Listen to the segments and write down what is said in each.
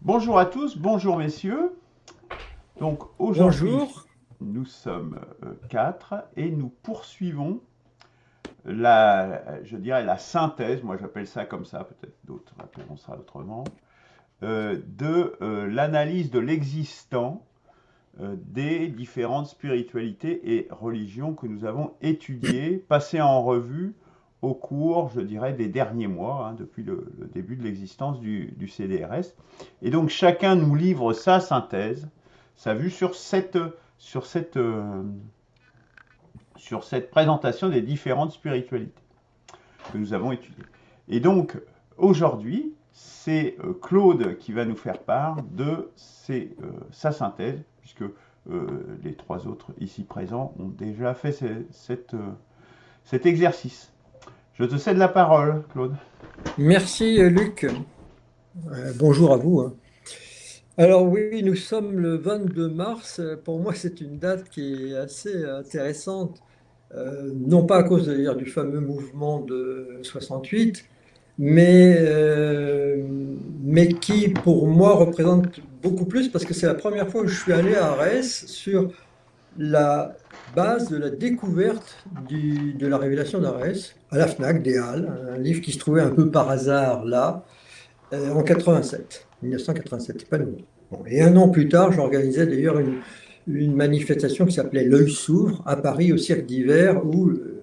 Bonjour à tous, bonjour messieurs. Donc aujourd'hui, Bonjour. nous sommes quatre et nous poursuivons je dirais la synthèse, moi j'appelle ça comme ça, peut-être d'autres l'appelleront ça autrement, de l'analyse de l'existant des différentes spiritualités et religions que nous avons étudiées, passées en revue au cours, je dirais, des derniers mois, depuis le début de l'existence du CDRS. Et donc chacun nous livre sa synthèse, sa vue sur cette, euh, sur cette présentation des différentes spiritualités que nous avons étudiées. Et donc aujourd'hui, c'est Claude qui va nous faire part de sa synthèse, puisque les trois autres ici présents ont déjà fait cet exercice. Je te cède la parole, Claude. Merci Luc. Bonjour à vous, hein. Alors oui, nous sommes le 22 mars. Pour moi, c'est une date qui est assez intéressante, non pas à cause d'ailleurs du fameux mouvement de 68, mais, euh, mais qui pour moi représente beaucoup plus parce que c'est la première fois que je suis allé à Arès sur la base de la découverte de la révélation d'Arès à la FNAC des Halles, un livre qui se trouvait un peu par hasard là, en 87, 1987, c'est pas nouveau. Bon, et un an plus tard, j'organisais d'ailleurs une manifestation qui s'appelait L'œil s'ouvre à Paris au Cirque d'hiver où le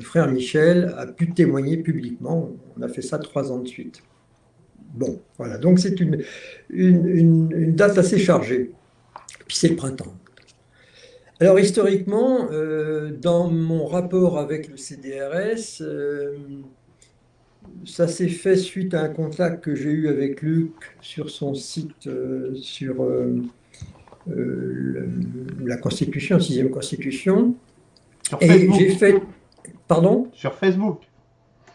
frère Michel a pu témoigner publiquement. On a fait ça 3 ans de suite. Bon, voilà, donc c'est une date assez chargée. Puis c'est le printemps. Alors historiquement, dans mon rapport avec le CDRS, ça s'est fait suite à un contact que j'ai eu avec Luc sur son site sur la Constitution, la sixième Constitution. Sur Et j'ai Facebook. fait, pardon? Sur Facebook.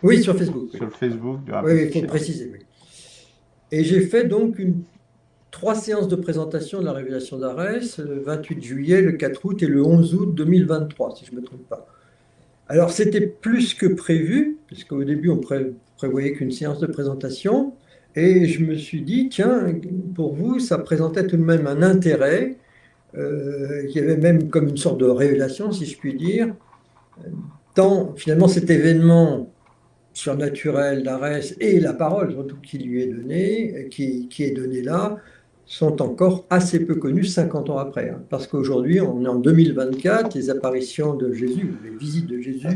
Oui, sur Facebook, Sur oui. le Facebook de Oui, Raphaël il faut le Fischer. préciser, oui. Et j'ai fait donc trois séances de présentation de la révélation d'Arès, le 28 juillet, le 4 août et le 11 août 2023, si je ne me trompe pas. Alors, c'était plus que prévu, puisqu'au début, on prévoyait qu'une séance de présentation. Et je me suis dit, tiens, pour vous, ça présentait tout de même un intérêt. Il y avait même comme une sorte de révélation, si je puis dire. Tant, finalement, cet événement surnaturel d'Arès et la parole, surtout, qui lui est donnée, qui est donnée là, sont encore assez peu connus 50 ans après, hein. Parce qu'aujourd'hui, on est en 2024, les apparitions de Jésus, les visites de Jésus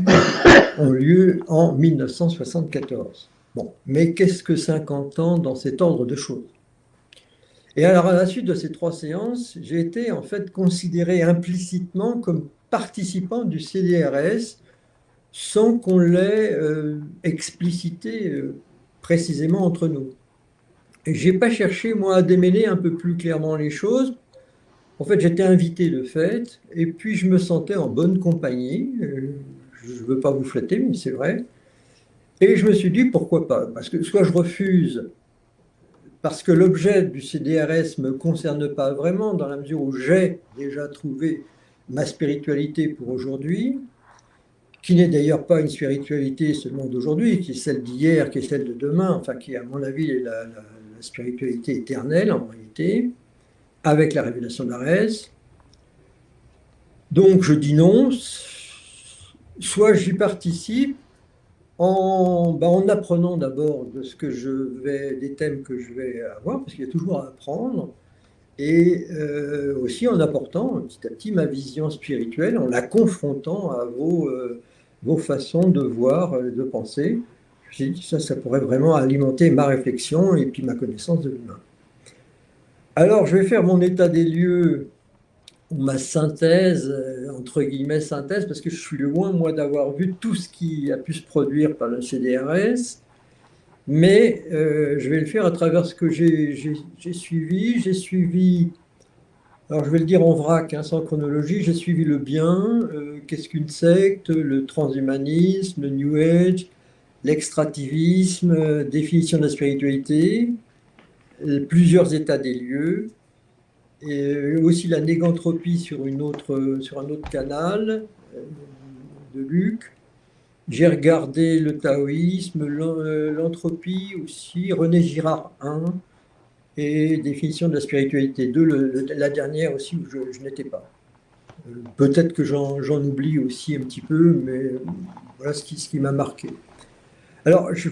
ont lieu en 1974. Bon, mais qu'est-ce que 50 ans dans cet ordre de choses? Et alors, à la suite de ces trois séances, j'ai été en fait considéré implicitement comme participant du CDRS sans qu'on l'ait explicité précisément entre nous. Et j'ai pas cherché, moi, à démêler un peu plus clairement les choses. En fait, j'étais invité de fait, et puis je me sentais en bonne compagnie. Je ne veux pas vous flatter, mais c'est vrai. Et je me suis dit, pourquoi pas? Parce que soit je refuse, parce que l'objet du CDRS ne me concerne pas vraiment, dans la mesure où j'ai déjà trouvé ma spiritualité pour aujourd'hui, qui n'est d'ailleurs pas une spiritualité seulement d'aujourd'hui, qui est celle d'hier, qui est celle de demain, enfin qui, à mon avis, est la spiritualité éternelle en réalité, avec la révélation d'Arès. Donc je dis non, soit j'y participe, en apprenant d'abord de ce que je vais, des thèmes que je vais avoir, parce qu'il y a toujours à apprendre, et aussi en apportant petit à petit ma vision spirituelle, en la confrontant à vos façons de voir, de penser. J'ai dit ça pourrait vraiment alimenter ma réflexion et puis ma connaissance de l'humain. Alors, je vais faire mon état des lieux, ma synthèse, entre guillemets synthèse, parce que je suis loin, moi, d'avoir vu tout ce qui a pu se produire par le CDRS, mais je vais le faire à travers ce que j'ai suivi. J'ai suivi, alors je vais le dire en vrac, hein, sans chronologie, j'ai suivi le bien, qu'est-ce qu'une secte, le transhumanisme, le New Age, l'extractivisme, définition de la spiritualité, plusieurs états des lieux, et aussi la négantropie sur un autre canal de Luc. J'ai regardé le taoïsme, l'entropie aussi, René Girard 1, et définition de la spiritualité 2, la dernière aussi où je n'étais pas. Peut-être que j'en oublie aussi un petit peu, mais voilà ce qui m'a marqué. Alors, je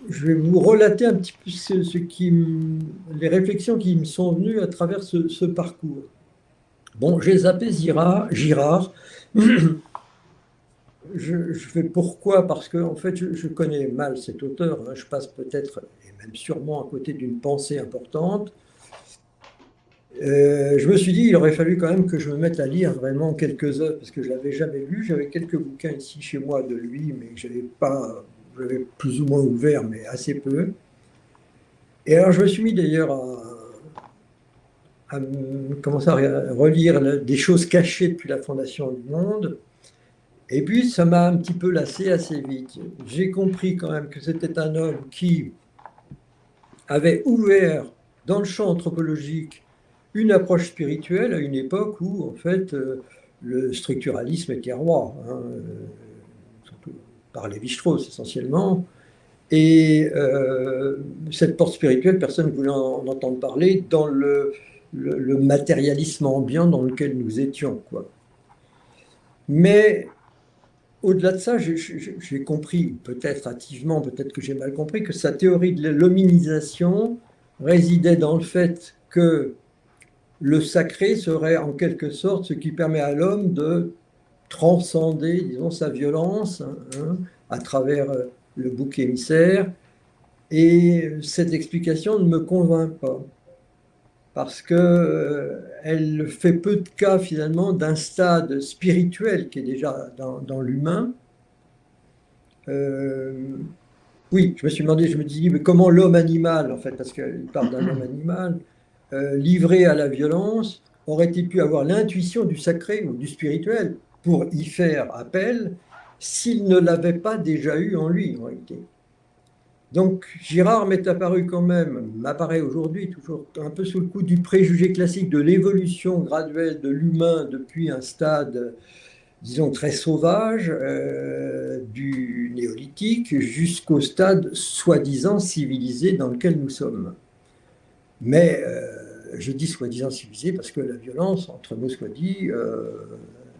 vais vous relater un petit peu les réflexions qui me sont venues à travers ce parcours. Bon, j'ai zappé Girard. Je fais pourquoi? Parce que en fait, je connais mal cet auteur, hein. Je passe peut-être, et même sûrement, à côté d'une pensée importante. Je me suis dit, il aurait fallu quand même que je me mette à lire vraiment quelques œuvres, parce que je ne l'avais jamais lu. J'avais quelques bouquins ici chez moi de lui, mais que j'avais plus ou moins ouvert, mais assez peu. Et alors, je me suis mis d'ailleurs à commencer à relire des choses cachées depuis la fondation du monde. Et puis, ça m'a un petit peu lassé assez vite. J'ai compris quand même que c'était un homme qui avait ouvert dans le champ anthropologique une approche spirituelle à une époque où, en fait, le structuralisme était roi, hein, surtout par Lévi-Strauss essentiellement. Et cette porte spirituelle, personne ne voulait en entendre parler dans le matérialisme ambiant dans lequel nous étions, quoi. Mais au-delà de ça, j'ai compris, peut-être hâtivement, peut-être que j'ai mal compris, que sa théorie de l'hominisation résidait dans le fait que le sacré serait en quelque sorte ce qui permet à l'homme de transcender, disons, sa violence, hein, à travers le bouc émissaire. Et cette explication ne me convainc pas, parce qu'elle fait peu de cas finalement d'un stade spirituel qui est déjà dans l'humain. Oui, je me suis demandé, je me dis, mais comment l'homme animal, en fait, parce qu'il parle d'un homme animal, livré à la violence, aurait-il pu avoir l'intuition du sacré ou du spirituel pour y faire appel s'il ne l'avait pas déjà eu en lui, en réalité? Donc, Girard m'est apparu quand même, m'apparaît aujourd'hui toujours un peu sous le coup du préjugé classique de l'évolution graduelle de l'humain depuis un stade, disons, très sauvage, du néolithique jusqu'au stade soi-disant civilisé dans lequel nous sommes. Mais je dis soi-disant civilisé parce que la violence, entre mots soit dit,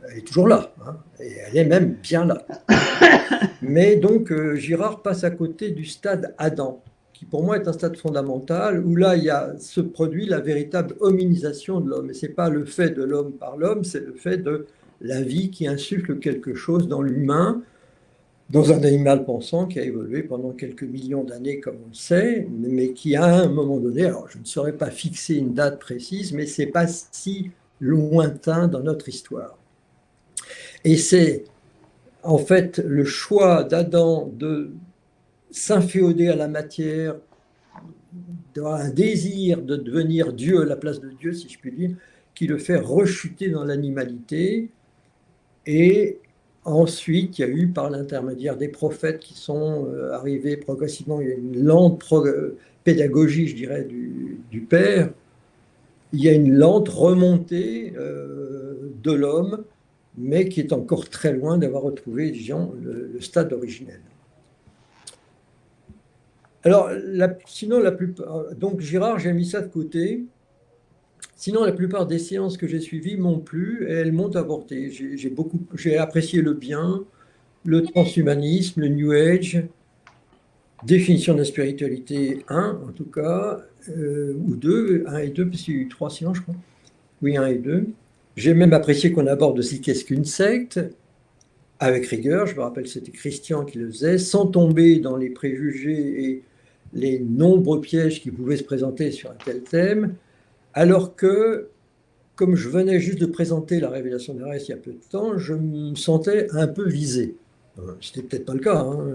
elle est toujours là, hein, et elle est même bien là. Mais donc, Girard passe à côté du stade Adam, qui pour moi est un stade fondamental, où là, se produit la véritable hominisation de l'homme. Et ce n'est pas le fait de l'homme par l'homme, c'est le fait de la vie qui insuffle quelque chose dans l'humain, dans un animal pensant qui a évolué pendant quelques millions d'années, comme on le sait, mais qui à un moment donné, alors je ne saurais pas fixer une date précise, mais ce n'est pas si lointain dans notre histoire. Et c'est en fait le choix d'Adam de s'inféoder à la matière, d'avoir un désir de devenir Dieu à la place de Dieu, si je puis dire, qui le fait rechuter dans l'animalité. Et ensuite, il y a eu, par l'intermédiaire des prophètes qui sont arrivés progressivement, il y a une lente pédagogie, je dirais, du Père. Il y a une lente remontée de l'homme, mais qui est encore très loin d'avoir retrouvé, disons, le stade originel. Alors, sinon, donc Girard, j'ai mis ça de côté. Sinon, la plupart des séances que j'ai suivies m'ont plu et elles m'ont apporté. J'ai apprécié le bien, le transhumanisme, le New Age, définition de la spiritualité 1 en tout cas, ou 2, 1 et 2, parce qu'il y a eu 3 séances, je crois. Oui, 1 et 2. J'ai même apprécié qu'on aborde aussi qu'est-ce qu'une secte, avec rigueur. Je me rappelle que c'était Christian qui le faisait, sans tomber dans les préjugés et les nombreux pièges qui pouvaient se présenter sur un tel thème, alors que, comme je venais juste de présenter la révélation d'Arès il y a peu de temps, je me sentais un peu visé. C'était peut-être pas le cas, hein,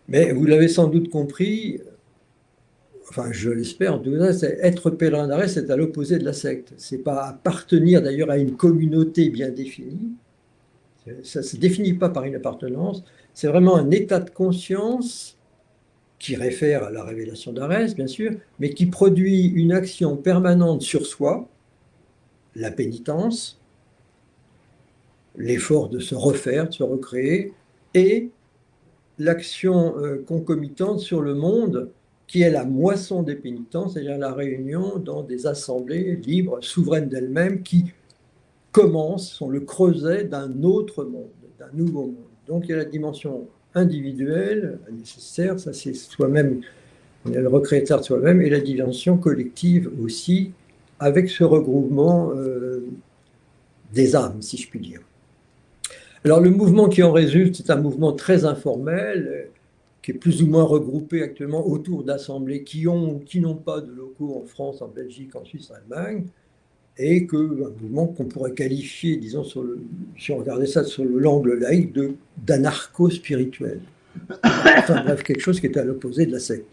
mais vous l'avez sans doute compris, enfin je l'espère, être pèlerin d'Arès, c'est à l'opposé de la secte. C'est pas appartenir d'ailleurs à une communauté bien définie, ça ne se définit pas par une appartenance, c'est vraiment un état de conscience qui réfère à la révélation d'Arès, bien sûr, mais qui produit une action permanente sur soi, la pénitence, l'effort de se refaire, de se recréer, et l'action concomitante sur le monde qui est la moisson des pénitents, c'est-à-dire la réunion dans des assemblées libres, souveraines d'elles-mêmes, qui commencent, sont le creuset d'un autre monde, d'un nouveau monde. Donc il y a la dimension individuelle, nécessaire, ça c'est soi-même, on est le recréateur de soi-même, et la dimension collective aussi, avec ce regroupement des âmes, si je puis dire. Alors le mouvement qui en résulte, c'est un mouvement très informel, qui est plus ou moins regroupé actuellement autour d'assemblées qui n'ont pas de locaux en France, en Belgique, en Suisse, en Allemagne, et un mouvement qu'on pourrait qualifier, disons, si on regardait ça sur l'angle laïque, d'anarcho-spirituel. Enfin bref, quelque chose qui était à l'opposé de la secte.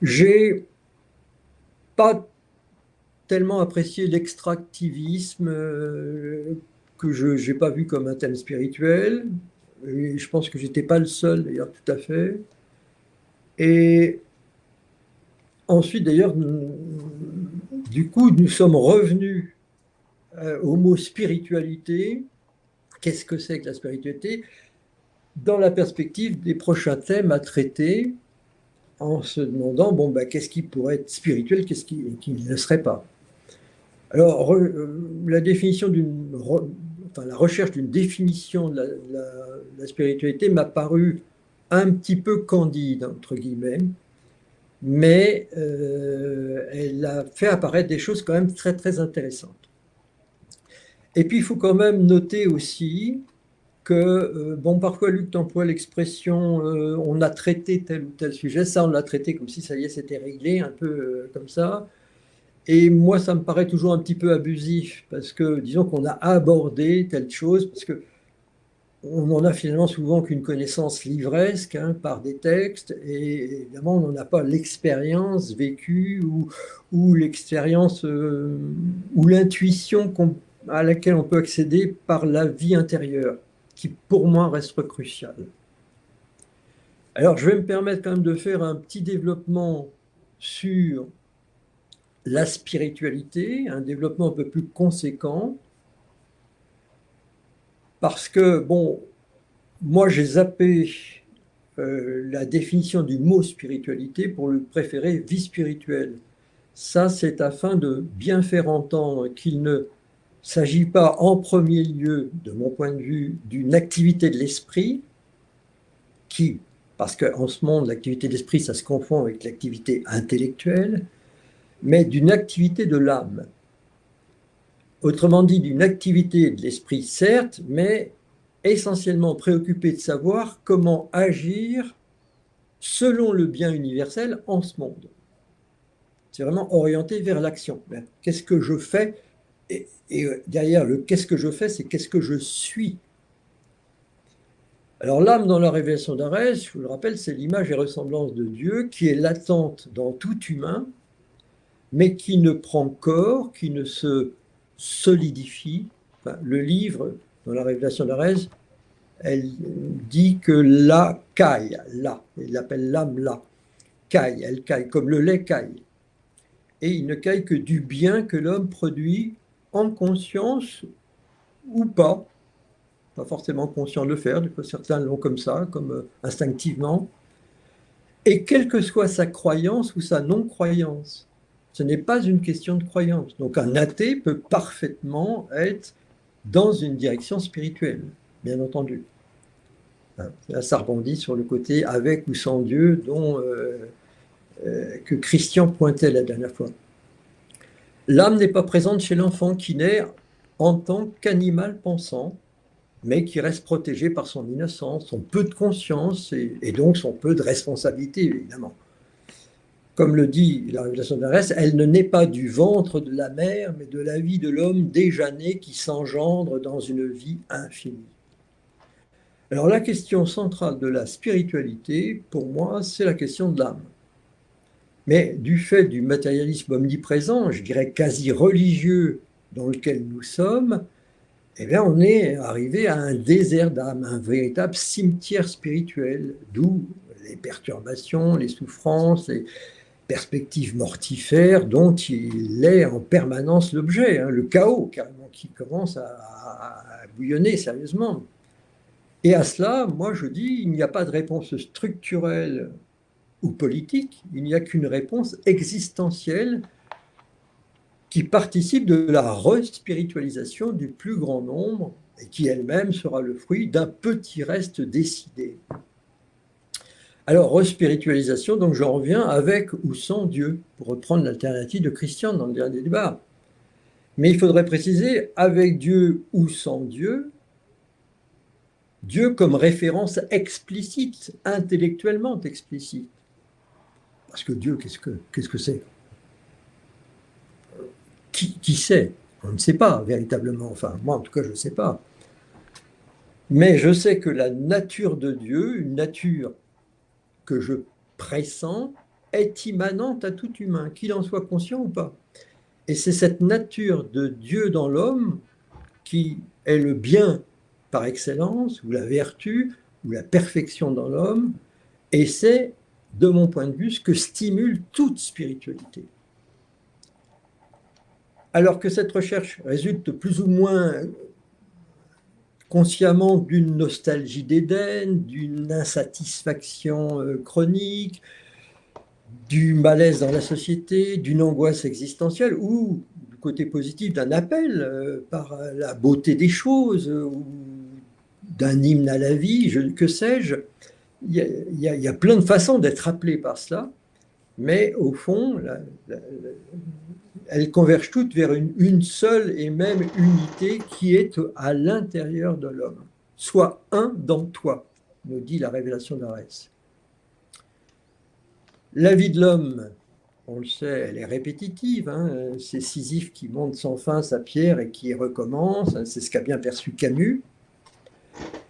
J'ai pas tellement apprécié l'extractivisme que je n'ai pas vu comme un thème spirituel. Et je pense que j'étais pas le seul, d'ailleurs, tout à fait. Et ensuite, d'ailleurs, du coup, nous sommes revenus au mot spiritualité. Qu'est-ce que c'est que la spiritualité? Dans la perspective des prochains thèmes à traiter, en se demandant, bon, ben, qu'est-ce qui pourrait être spirituel, qu'est-ce qui ne le serait pas? Alors, la définition la recherche d'une définition de la spiritualité m'a paru un petit peu candide, entre guillemets, mais elle a fait apparaître des choses quand même très, très intéressantes. Et puis, il faut quand même noter aussi que, bon, parfois, Luc emploie l'expression on a traité tel ou tel sujet, ça, on l'a traité comme si ça y est, c'était réglé, un peu comme ça. Et moi, ça me paraît toujours un petit peu abusif, parce que, disons qu'on a abordé telle chose, parce que on n'en a finalement souvent qu'une connaissance livresque par des textes, et évidemment, on n'en a pas l'expérience vécue ou l'expérience ou l'intuition à laquelle on peut accéder par la vie intérieure, qui pour moi reste cruciale. Alors, je vais me permettre quand même de faire un petit développement sur la spiritualité, un développement un peu plus conséquent, parce que, bon, moi j'ai zappé la définition du mot spiritualité pour le préférer vie spirituelle. Ça, c'est afin de bien faire entendre qu'il ne s'agit pas en premier lieu, de mon point de vue, d'une activité de l'esprit qui, parce qu'en ce monde, l'activité de l'esprit, ça se confond avec l'activité intellectuelle, mais d'une activité de l'âme. Autrement dit, d'une activité de l'esprit, certes, mais essentiellement préoccupée de savoir comment agir selon le bien universel en ce monde. C'est vraiment orienté vers l'action. Qu'est-ce que je fais? Et derrière le qu'est-ce que je fais, c'est qu'est-ce que je suis. Alors l'âme dans la révélation d'Arès, je vous le rappelle, c'est l'image et ressemblance de Dieu qui est latente dans tout humain, mais qui ne prend corps, qui ne se solidifie. Enfin, le livre, dans la révélation d'Arès, elle dit que la caille, là, il l'appelle l'âme là, caille, elle caille, comme le lait caille. Et il ne caille que du bien que l'homme produit en conscience ou pas forcément conscient de le faire, certains l'ont comme ça, comme instinctivement, et quelle que soit sa croyance ou sa non-croyance. Ce n'est pas une question de croyance. Donc un athée peut parfaitement être dans une direction spirituelle, bien entendu. Là, ça rebondit sur le côté avec ou sans Dieu que Christian pointait la dernière fois. L'âme n'est pas présente chez l'enfant qui naît en tant qu'animal pensant, mais qui reste protégé par son innocence, son peu de conscience et donc son peu de responsabilité, évidemment. Comme le dit la révélation d'Arès, elle ne naît pas du ventre de la mère, mais de la vie de l'homme déjà né qui s'engendre dans une vie infinie. Alors la question centrale de la spiritualité, pour moi, c'est la question de l'âme. Mais du fait du matérialisme omniprésent, je dirais quasi religieux dans lequel nous sommes, eh bien, on est arrivé à un désert d'âme, un véritable cimetière spirituel, d'où les perturbations, les souffrances, les perspectives mortifères dont il est en permanence l'objet, le chaos carrément qui commence à bouillonner sérieusement. Et à cela, moi je dis, il n'y a pas de réponse structurelle ou politique, il n'y a qu'une réponse existentielle qui participe de la re-spiritualisation du plus grand nombre et qui elle-même sera le fruit d'un petit reste décidé. Alors, re-spiritualisation, donc j'en reviens avec ou sans Dieu, pour reprendre l'alternative de Christian dans le dernier débat. Mais il faudrait préciser avec Dieu ou sans Dieu, Dieu comme référence explicite, intellectuellement explicite. Parce que Dieu, qu'est-ce que c'est? Qui sait? On ne sait pas véritablement. Enfin, moi en tout cas, je ne sais pas. Mais je sais que la nature de Dieu, une nature que je pressens, est immanente à tout humain, qu'il en soit conscient ou pas. Et c'est cette nature de Dieu dans l'homme qui est le bien par excellence, ou la vertu, ou la perfection dans l'homme, et c'est, de mon point de vue, ce que stimule toute spiritualité. Alors que cette recherche résulte plus ou moins consciemment d'une nostalgie d'Éden, d'une insatisfaction chronique, du malaise dans la société, d'une angoisse existentielle ou du côté positif d'un appel par la beauté des choses ou d'un hymne à la vie, que sais-je. Il y a plein de façons d'être appelé par cela, mais au fond, elles convergent toutes vers une seule et même unité qui est à l'intérieur de l'homme. Sois un dans toi, nous dit la révélation d'Arès. La vie de l'homme, on le sait, elle est répétitive. Hein. C'est Sisyphe qui monte sans fin sa pierre et qui recommence. C'est ce qu'a bien perçu Camus.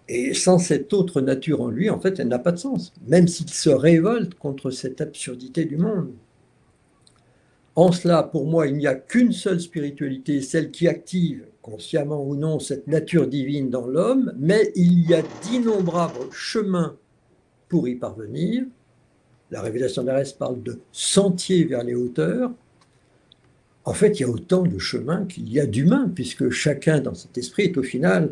Et sans cette autre nature en lui, en fait, elle n'a pas de sens, même s'il se révolte contre cette absurdité du monde. En cela, pour moi, il n'y a qu'une seule spiritualité, celle qui active, consciemment ou non, cette nature divine dans l'homme, mais il y a d'innombrables chemins pour y parvenir. La révélation d'Arès parle de sentiers vers les hauteurs. En fait, il y a autant de chemins qu'il y a d'humains, puisque chacun dans cet esprit est au final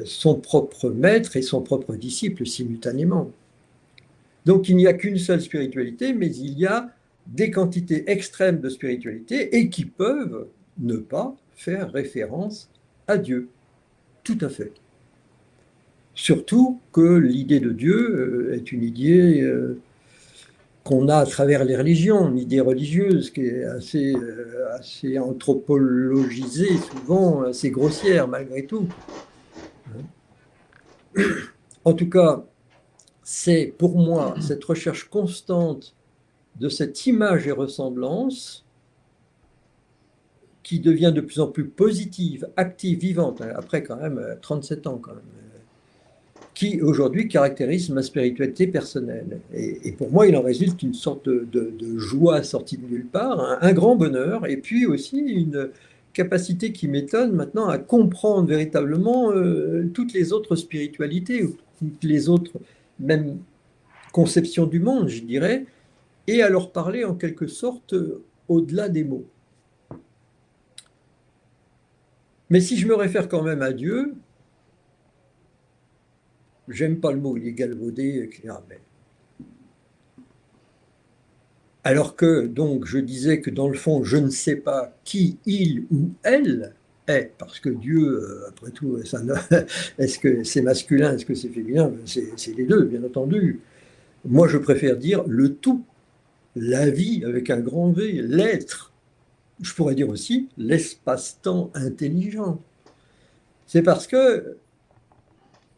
son propre maître et son propre disciple simultanément. Donc il n'y a qu'une seule spiritualité, mais il y a des quantités extrêmes de spiritualité et qui peuvent ne pas faire référence à Dieu. Tout à fait. Surtout que l'idée de Dieu est une idée qu'on a à travers les religions, une idée religieuse qui est assez anthropologisée, souvent assez grossière malgré tout. En tout cas, c'est pour moi cette recherche constante de cette image et ressemblance qui devient de plus en plus positive, active, vivante, après quand même 37 ans quand même, qui aujourd'hui caractérise ma spiritualité personnelle. Et pour moi, il en résulte une sorte de joie sortie de nulle part, un grand bonheur, et puis aussi une capacité qui m'étonne maintenant à comprendre véritablement toutes les autres spiritualités, toutes les autres, même conceptions du monde, je dirais, et à leur parler en quelque sorte au-delà des mots. Mais si je me réfère quand même à Dieu, j'aime pas le mot, il est galvaudé, etc. Mais... Alors que, donc, je disais que dans le fond, je ne sais pas qui il ou elle est, parce que Dieu, après tout, est-ce que c'est masculin, est-ce que c'est féminin? C'est les deux, bien entendu. Moi, je préfère dire le tout, la vie avec un grand V, l'être. Je pourrais dire aussi l'espace-temps intelligent. C'est parce que,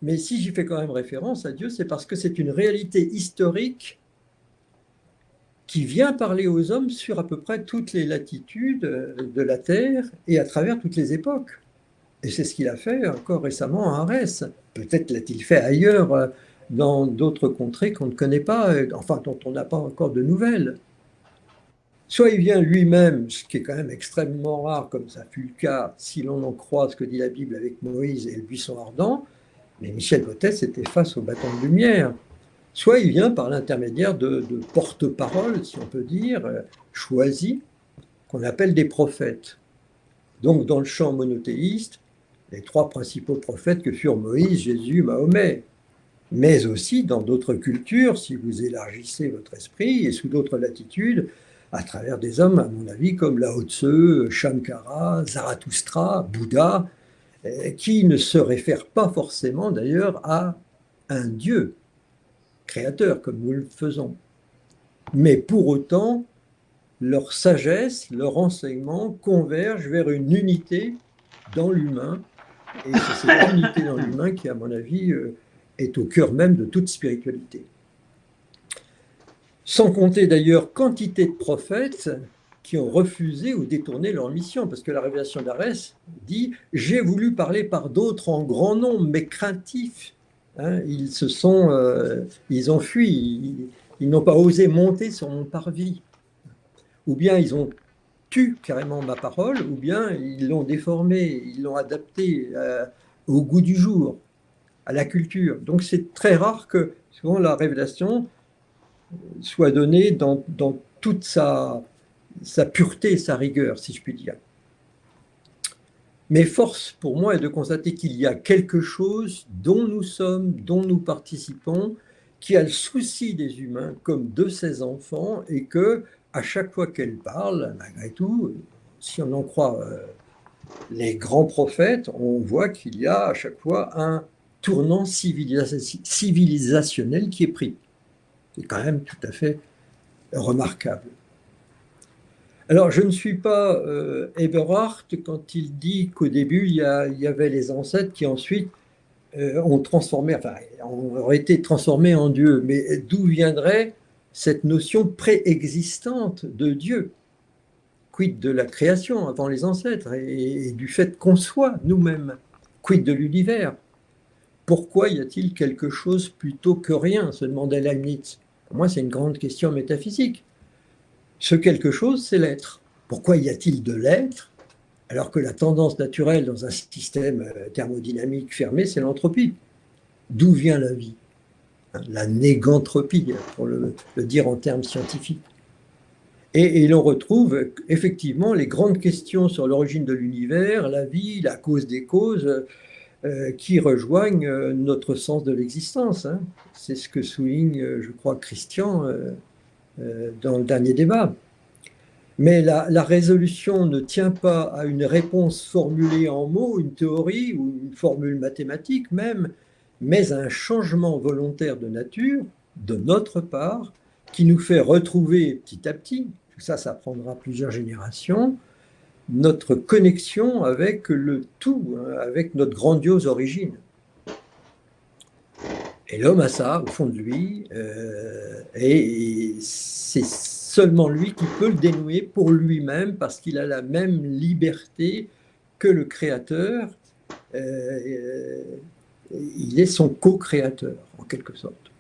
mais si j'y fais quand même référence à Dieu, c'est parce que c'est une réalité historique qui vient parler aux hommes sur à peu près toutes les latitudes de la Terre et à travers toutes les époques. Et c'est ce qu'il a fait encore récemment à Arès. Peut-être l'a-t-il fait ailleurs, dans d'autres contrées qu'on ne connaît pas, enfin dont on n'a pas encore de nouvelles. Soit il vient lui-même, ce qui est quand même extrêmement rare, comme ça fut le cas, si l'on en croit ce que dit la Bible avec Moïse et le buisson ardent, mais Michel Bottès était face au bâton de lumière. Soit il vient par l'intermédiaire de porte-parole, si on peut dire, choisis, qu'on appelle des prophètes. Donc dans le champ monothéiste, les trois principaux prophètes que furent Moïse, Jésus, Mahomet. mais aussi dans d'autres cultures, si vous élargissez votre esprit, et sous d'autres latitudes, à travers des hommes, à mon avis, comme Lao Tse, Shankara, Zarathustra, Bouddha, qui ne se réfèrent pas forcément d'ailleurs à un Dieu créateur, comme nous le faisons. Mais pour autant, leur sagesse, leur enseignement convergent vers une unité dans l'humain. Et c'est cette unité dans l'humain qui, à mon avis, est au cœur même de toute spiritualité. Sans compter d'ailleurs quantité de prophètes qui ont refusé ou détourné leur mission, parce que la révélation d'Arès dit « J'ai voulu parler par d'autres en grand nombre, mais craintifs. » Ils ont fui, ils n'ont pas osé monter sur mon parvis. Ou bien ils ont tué carrément ma parole, ou bien ils l'ont déformée, ils l'ont adaptée au goût du jour, à la culture. Donc c'est très rare que souvent la révélation soit donnée dans toute sa pureté et sa rigueur, si je puis dire. Mais force pour moi est de constater qu'il y a quelque chose dont nous sommes, dont nous participons, qui a le souci des humains comme de ses enfants, et que à chaque fois qu'elle parle, malgré tout, si on en croit les grands prophètes, on voit qu'il y a à chaque fois un tournant civilisationnel qui est pris. C'est quand même tout à fait remarquable. Alors, je ne suis pas Eberhard quand il dit qu'au début, il y avait les ancêtres qui ensuite ont été transformés en Dieu. Mais d'où viendrait cette notion préexistante de Dieu? Quid de la création avant les ancêtres et du fait qu'on soit nous-mêmes? Quid de l'univers? Pourquoi y a-t-il quelque chose plutôt que rien, se demandait Leibniz. Pour moi, c'est une grande question métaphysique. Ce quelque chose, c'est l'être. Pourquoi y a-t-il de l'être alors que la tendance naturelle dans un système thermodynamique fermé, c'est l'entropie? D'où vient la vie? La négantropie, pour le dire en termes scientifiques. Et l'on retrouve effectivement les grandes questions sur l'origine de l'univers, la vie, la cause des causes, qui rejoignent notre sens de l'existence. C'est ce que souligne, je crois, Christian dans le dernier débat. Mais la résolution ne tient pas à une réponse formulée en mots, une théorie ou une formule mathématique même, mais à un changement volontaire de nature, de notre part, qui nous fait retrouver petit à petit, tout ça, ça prendra plusieurs générations, notre connexion avec le tout, avec notre grandiose origine. Et l'homme a ça au fond de lui, et c'est seulement lui qui peut le dénouer pour lui-même, parce qu'il a la même liberté que le Créateur. Il est son co-créateur, en quelque sorte.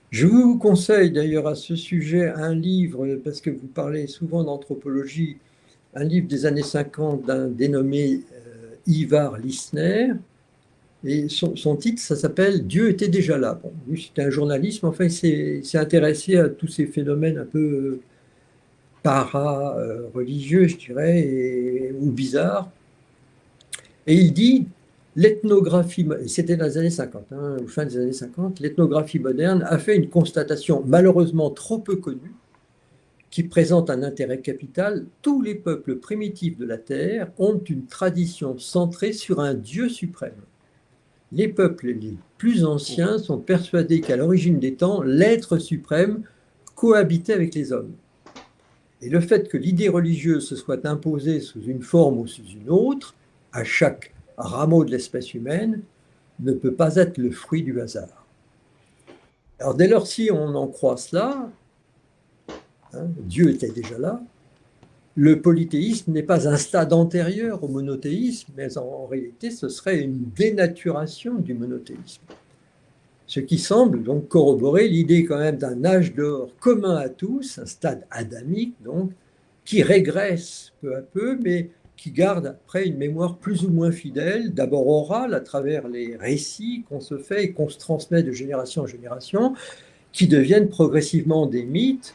Je vous conseille d'ailleurs à ce sujet un livre, parce que vous parlez souvent d'anthropologie, un livre des années 50 d'un dénommé Ivar Lissner. Et son titre, ça s'appelle « Dieu était déjà là ». Bon, lui, c'était un journaliste, mais enfin, il s'est intéressé à tous ces phénomènes un peu para-religieux, je dirais, ou bizarres. Et il dit, l'ethnographie, c'était dans les années 50, ou fin des années 50, l'ethnographie moderne a fait une constatation malheureusement trop peu connue, qui présente un intérêt capital. Tous les peuples primitifs de la Terre ont une tradition centrée sur un Dieu suprême. Les peuples les plus anciens sont persuadés qu'à l'origine des temps, l'être suprême cohabitait avec les hommes. Et le fait que l'idée religieuse se soit imposée sous une forme ou sous une autre, à chaque rameau de l'espèce humaine, ne peut pas être le fruit du hasard. Alors dès lors, si on en croit cela, Dieu était déjà là, le polythéisme n'est pas un stade antérieur au monothéisme, mais en réalité, ce serait une dénaturation du monothéisme. Ce qui semble donc corroborer l'idée quand même d'un âge d'or commun à tous, un stade adamique donc, qui régresse peu à peu, mais qui garde après une mémoire plus ou moins fidèle, d'abord orale à travers les récits qu'on se fait et qu'on se transmet de génération en génération, qui deviennent progressivement des mythes,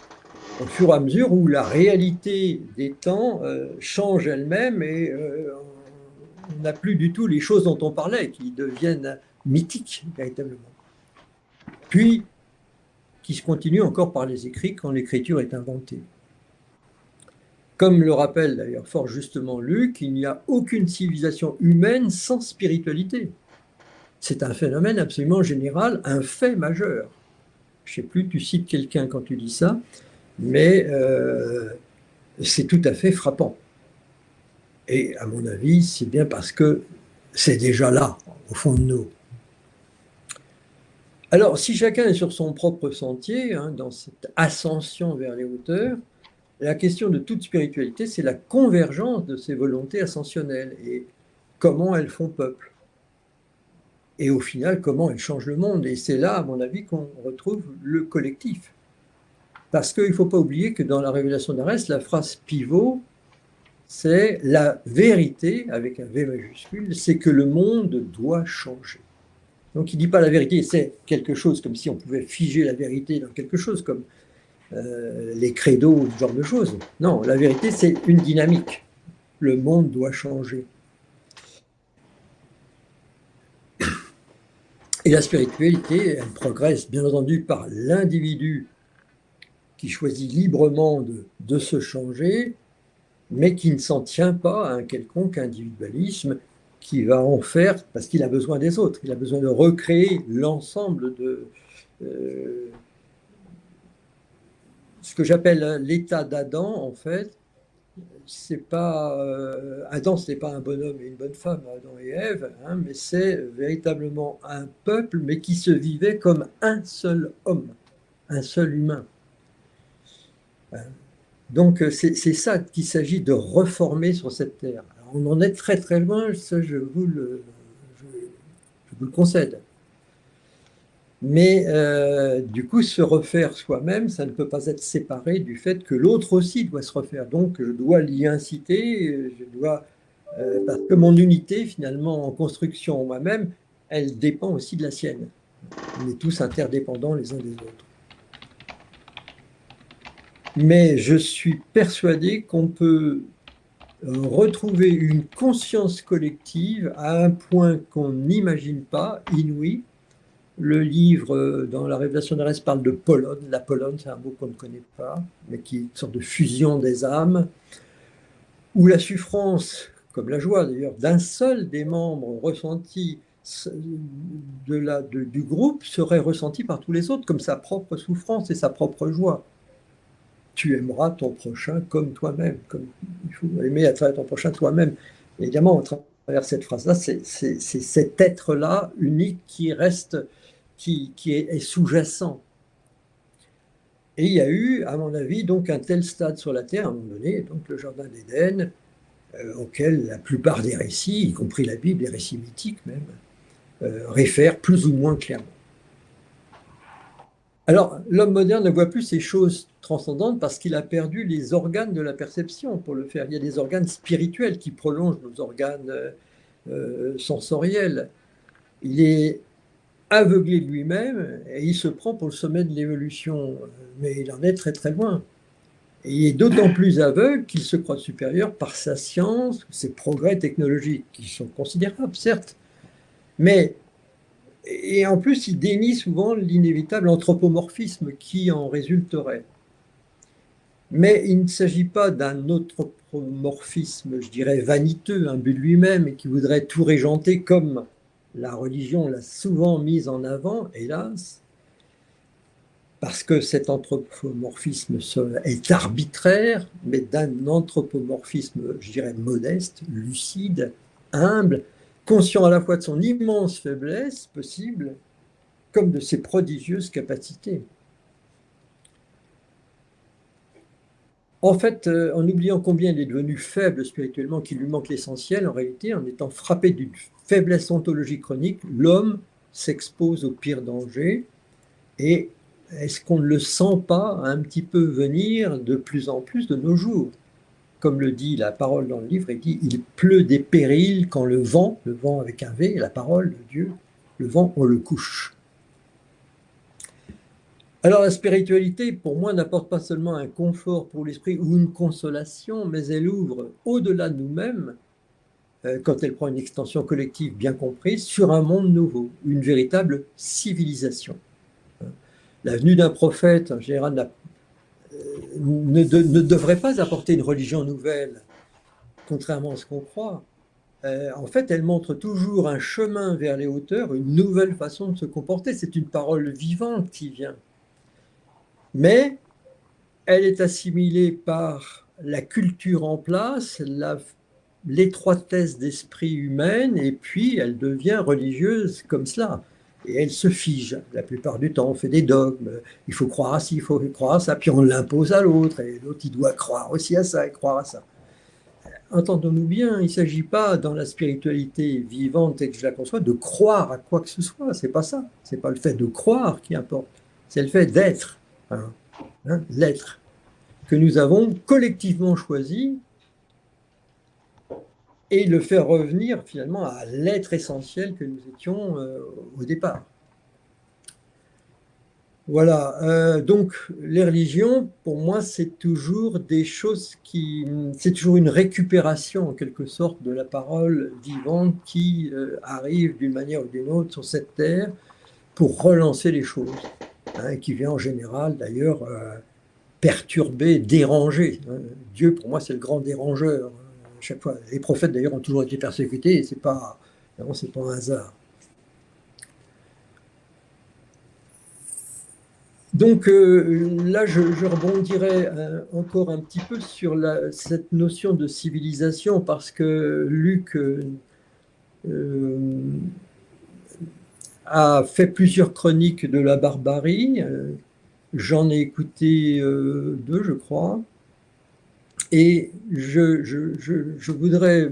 au fur et à mesure où la réalité des temps change elle-même et on n'a plus du tout les choses dont on parlait, qui deviennent mythique, véritablement. Puis, qui se continue encore par les écrits quand l'écriture est inventée. Comme le rappelle d'ailleurs fort justement Luc, il n'y a aucune civilisation humaine sans spiritualité. C'est un phénomène absolument général, un fait majeur. Je ne sais plus, tu cites quelqu'un quand tu dis ça, mais c'est tout à fait frappant. Et à mon avis, c'est bien parce que c'est déjà là, au fond de nous. Alors, si chacun est sur son propre sentier, hein, dans cette ascension vers les hauteurs, la question de toute spiritualité, c'est la convergence de ces volontés ascensionnelles et comment elles font peuple. Et au final, comment elles changent le monde. Et c'est là, à mon avis, qu'on retrouve le collectif. Parce qu'il ne faut pas oublier que dans la révélation d'Arès, la phrase pivot, c'est la vérité, avec un V majuscule, c'est que le monde doit changer. Donc il ne dit pas la vérité, c'est quelque chose, comme si on pouvait figer la vérité dans quelque chose, comme les credos ou ce genre de choses. Non, la vérité, c'est une dynamique. Le monde doit changer. Et la spiritualité, elle progresse bien entendu par l'individu qui choisit librement de se changer, mais qui ne s'en tient pas à un quelconque individualisme qui va en faire, parce qu'il a besoin des autres, il a besoin de recréer l'ensemble de ce que j'appelle l'état d'Adam, en fait. C'est pas Adam, ce n'est pas un bonhomme et une bonne femme, Adam et Ève, hein, mais c'est véritablement un peuple, mais qui se vivait comme un seul homme, un seul humain. Donc c'est ça qu'il s'agit de reformer sur cette terre. Alors, on en est très très loin, ça je vous le concède. Mais du coup, se refaire soi-même, ça ne peut pas être séparé du fait que l'autre aussi doit se refaire. Donc je dois l'y inciter, parce que mon unité, finalement, en construction moi-même, elle dépend aussi de la sienne. On est tous interdépendants les uns des autres. Mais je suis persuadé qu'on peut retrouver une conscience collective à un point qu'on n'imagine pas, inouï. Le livre, dans la Révélation d'Arès, parle de Pologne. La Pologne, c'est un mot qu'on ne connaît pas, mais qui est une sorte de fusion des âmes, où la souffrance, comme la joie d'ailleurs, d'un seul des membres ressentis du groupe serait ressentie par tous les autres, comme sa propre souffrance et sa propre joie. Tu aimeras ton prochain comme toi-même, comme il faut aimer à travers ton prochain toi-même. Évidemment, à travers cette phrase-là, c'est cet être-là unique qui reste, qui est sous-jacent. Et il y a eu, à mon avis, donc un tel stade sur la Terre, à un moment donné, donc le Jardin d'Éden, auquel la plupart des récits, y compris la Bible, les récits mythiques même, réfèrent plus ou moins clairement. Alors, l'homme moderne ne voit plus ces choses transcendantes parce qu'il a perdu les organes de la perception pour le faire. Il y a des organes spirituels qui prolongent nos organes sensoriels. Il est aveuglé de lui-même et il se prend pour le sommet de l'évolution, mais il en est très très loin. Et il est d'autant plus aveugle qu'il se croit supérieur par sa science, ses progrès technologiques, qui sont considérables, certes, mais et en plus, il dénie souvent l'inévitable anthropomorphisme qui en résulterait. Mais il ne s'agit pas d'un anthropomorphisme, je dirais, vaniteux, imbu de lui-même, et qui voudrait tout régenter comme la religion l'a souvent mis en avant, hélas, parce que cet anthropomorphisme est arbitraire, mais d'un anthropomorphisme, je dirais, modeste, lucide, humble, conscient à la fois de son immense faiblesse possible, comme de ses prodigieuses capacités. En fait, en oubliant combien il est devenu faible spirituellement, qu'il lui manque l'essentiel, en réalité, en étant frappé d'une faiblesse ontologique chronique, l'homme s'expose au pire danger. Et est-ce qu'on ne le sent pas un petit peu venir de plus en plus de nos jours? Comme le dit la parole dans le livre, il dit « Il pleut des périls quand le vent avec un V, la parole de Dieu, le vent, on le couche. » Alors la spiritualité, pour moi, n'apporte pas seulement un confort pour l'esprit ou une consolation, mais elle ouvre au-delà de nous-mêmes quand elle prend une extension collective bien comprise, sur un monde nouveau, une véritable civilisation. La venue d'un prophète, en général, ne devrait pas apporter une religion nouvelle, contrairement à ce qu'on croit. En fait, elle montre toujours un chemin vers les hauteurs, une nouvelle façon de se comporter. C'est une parole vivante qui vient. Mais elle est assimilée par la culture en place, l'étroitesse d'esprit humaine, et puis elle devient religieuse comme cela. Et elle se fige. La plupart du temps, on fait des dogmes. Il faut croire à ci, il faut croire à ça, puis on l'impose à l'autre, et l'autre, il doit croire aussi à ça et croire à ça. Entendons-nous bien, il ne s'agit pas dans la spiritualité vivante et que je la conçois de croire à quoi que ce soit, c'est pas ça. C'est pas le fait de croire qui importe, c'est le fait d'être, l'être que nous avons collectivement choisi et le faire revenir finalement à l'être essentiel que nous étions au départ. Voilà, donc les religions, pour moi, c'est toujours des choses c'est toujours une récupération en quelque sorte de la parole vivante qui arrive d'une manière ou d'une autre sur cette terre pour relancer les choses, qui vient en général d'ailleurs perturber, déranger. Dieu, pour moi, c'est le grand dérangeur. Chaque fois, les prophètes d'ailleurs ont toujours été persécutés et c'est pas un hasard. Donc là, je rebondirai encore un petit peu sur cette notion de civilisation parce que Luc a fait plusieurs chroniques de la barbarie. J'en ai écouté 2, je crois. Et je voudrais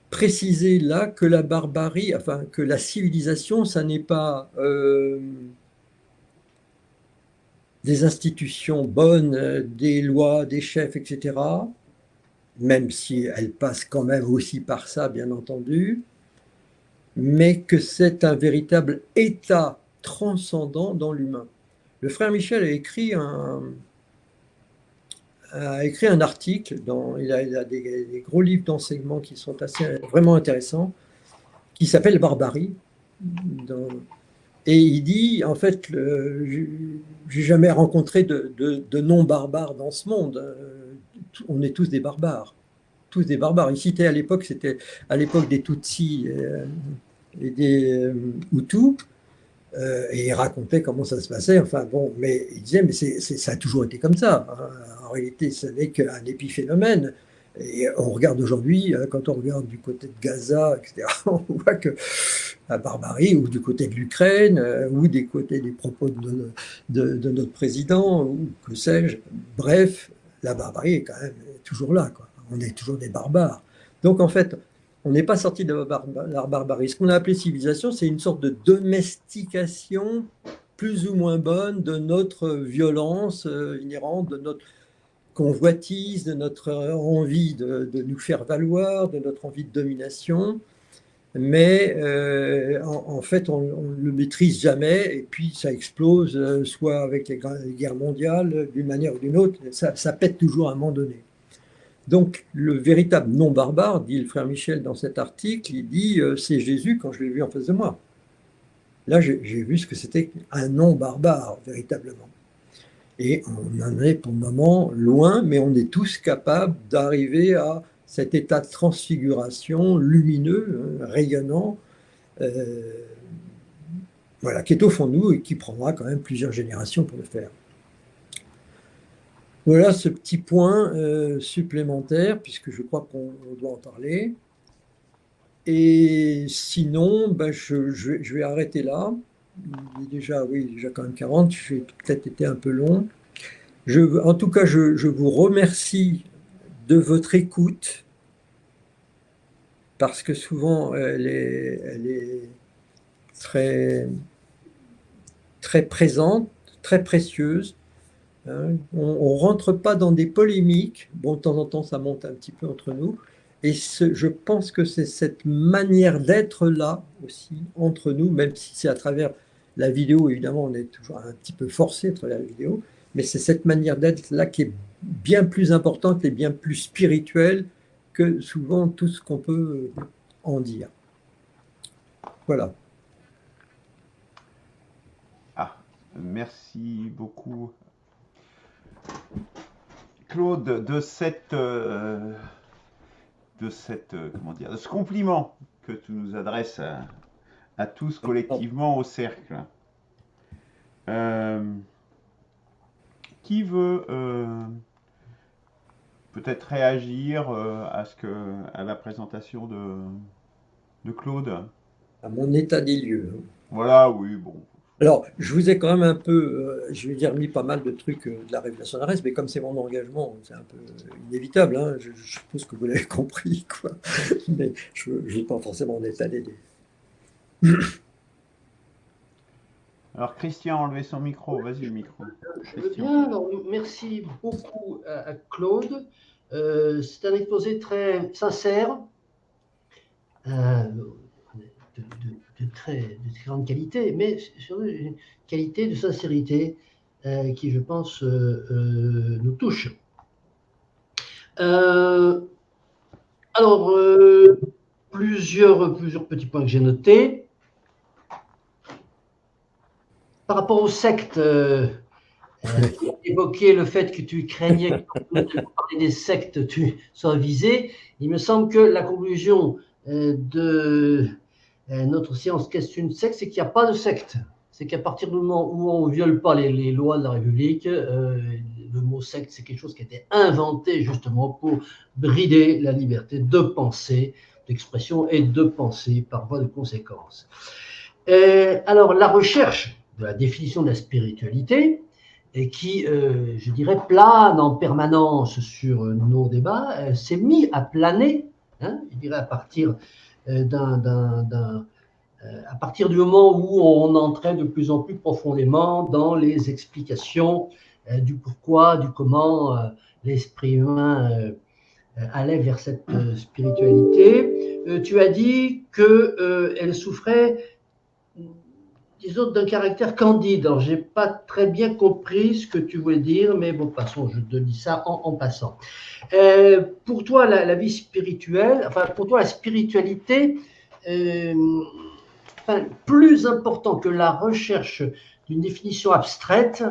préciser là que la barbarie, enfin que la civilisation, ça n'est pas des institutions bonnes, des lois, des chefs, etc., même si elles passent quand même aussi par ça, bien entendu, mais que c'est un véritable état transcendant dans l'humain. Le frère Michel a écrit un article, il a des gros livres d'enseignement qui sont vraiment intéressants, qui s'appelle Barbarie. Et il dit, en fait, j'ai jamais rencontré de non-barbares dans ce monde. On est tous des barbares. Tous des barbares. Il citait à l'époque, c'était à l'époque des Tutsis et des Hutus. Et il racontait comment ça se passait. Enfin bon, mais il disait, mais ça a toujours été comme ça. En réalité, ce n'est qu'un épiphénomène. Et on regarde aujourd'hui, quand on regarde du côté de Gaza, etc., on voit que la barbarie, ou du côté de l'Ukraine, ou des côtés des propos de notre président, ou que sais-je, bref, la barbarie est quand même toujours là, quoi. On est toujours des barbares. Donc en fait, on n'est pas sorti de la barbarie. Ce qu'on a appelé civilisation, c'est une sorte de domestication plus ou moins bonne de notre violence inhérente, de notre convoitise, de notre envie de nous faire valoir, de notre envie de domination. Mais en fait, on ne le maîtrise jamais et puis ça explose, soit avec les guerres mondiales, d'une manière ou d'une autre, ça pète toujours à un moment donné. Donc, le véritable non-barbare, dit le frère Michel dans cet article, il dit c'est Jésus quand je l'ai vu en face de moi. Là, j'ai vu ce que c'était un non-barbare, véritablement. Et on en est pour le moment loin, mais on est tous capables d'arriver à cet état de transfiguration lumineux, rayonnant, voilà, qui est au fond de nous et qui prendra quand même plusieurs générations pour le faire. Voilà ce petit point supplémentaire, puisque je crois qu'on doit en parler. Et sinon, ben, je vais arrêter là. Il est déjà quand même 40, j'ai peut-être été un peu long. En tout cas, je vous remercie de votre écoute, parce que souvent, elle est très, très présente, très précieuse. On ne rentre pas dans des polémiques. Bon, de temps en temps, ça monte un petit peu entre nous. Et je pense que c'est cette manière d'être là aussi, entre nous, même si c'est à travers la vidéo, évidemment, on est toujours un petit peu forcé à travers la vidéo, mais c'est cette manière d'être là qui est bien plus importante et bien plus spirituelle que souvent tout ce qu'on peut en dire. Voilà. Ah, merci beaucoup, Claude, comment dire, de ce compliment que tu nous adresses à tous collectivement au cercle. Euh, qui veut peut-être réagir à la présentation de Claude? À mon état des lieux. Voilà, oui, bon. Alors, je vous ai quand même un peu, je vais dire, mis pas mal de trucs de la révélation d'Arès, mais comme c'est mon engagement, c'est un peu inévitable, hein, je suppose que vous l'avez compris, quoi. Mais je ne vais pas forcément en étaler des... Alors, Christian a enlevé son micro. Vas-y, le micro. Je veux Christian. bien. Alors, merci beaucoup à Claude. C'est un exposé très sincère, de très grande qualité, mais surtout une qualité de sincérité qui, je pense, nous touche. Alors, plusieurs petits points que j'ai notés. Par rapport aux sectes, tu as évoqué le fait que tu craignais que parler des sectes tu sois visé. Il me semble que la conclusion de notre séance Qu'est-ce qu'une secte, c'est qu'il n'y a pas de secte. C'est qu'à partir du moment où on ne viole pas les lois de la République, le mot secte, c'est quelque chose qui a été inventé justement pour brider la liberté de pensée, d'expression et de pensée par voie de conséquence. Alors, la recherche de la définition de la spiritualité, et qui, je dirais, plane en permanence sur nos débats, s'est mis à planer, hein, je dirais, à partir à partir du moment où on entrait de plus en plus profondément dans les explications du pourquoi, du comment l'esprit humain allait vers cette spiritualité. Tu as dit qu'elle souffrait, disons, d'un caractère candide. Alors, je n'ai pas très bien compris ce que tu voulais dire, mais bon, passons, je te dis ça en passant. Pour toi, la vie spirituelle, enfin, pour toi, la spiritualité, plus important que la recherche d'une définition abstraite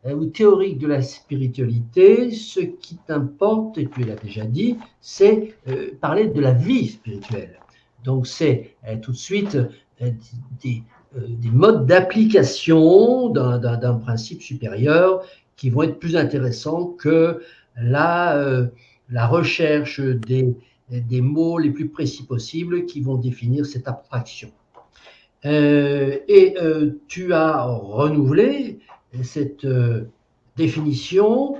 ou théorique de la spiritualité, ce qui t'importe, et tu l'as déjà dit, c'est parler de la vie spirituelle. Donc, c'est tout de suite des modes d'application d'un principe supérieur qui vont être plus intéressants que la recherche des mots les plus précis possibles qui vont définir cette abstraction. Tu as renouvelé cette définition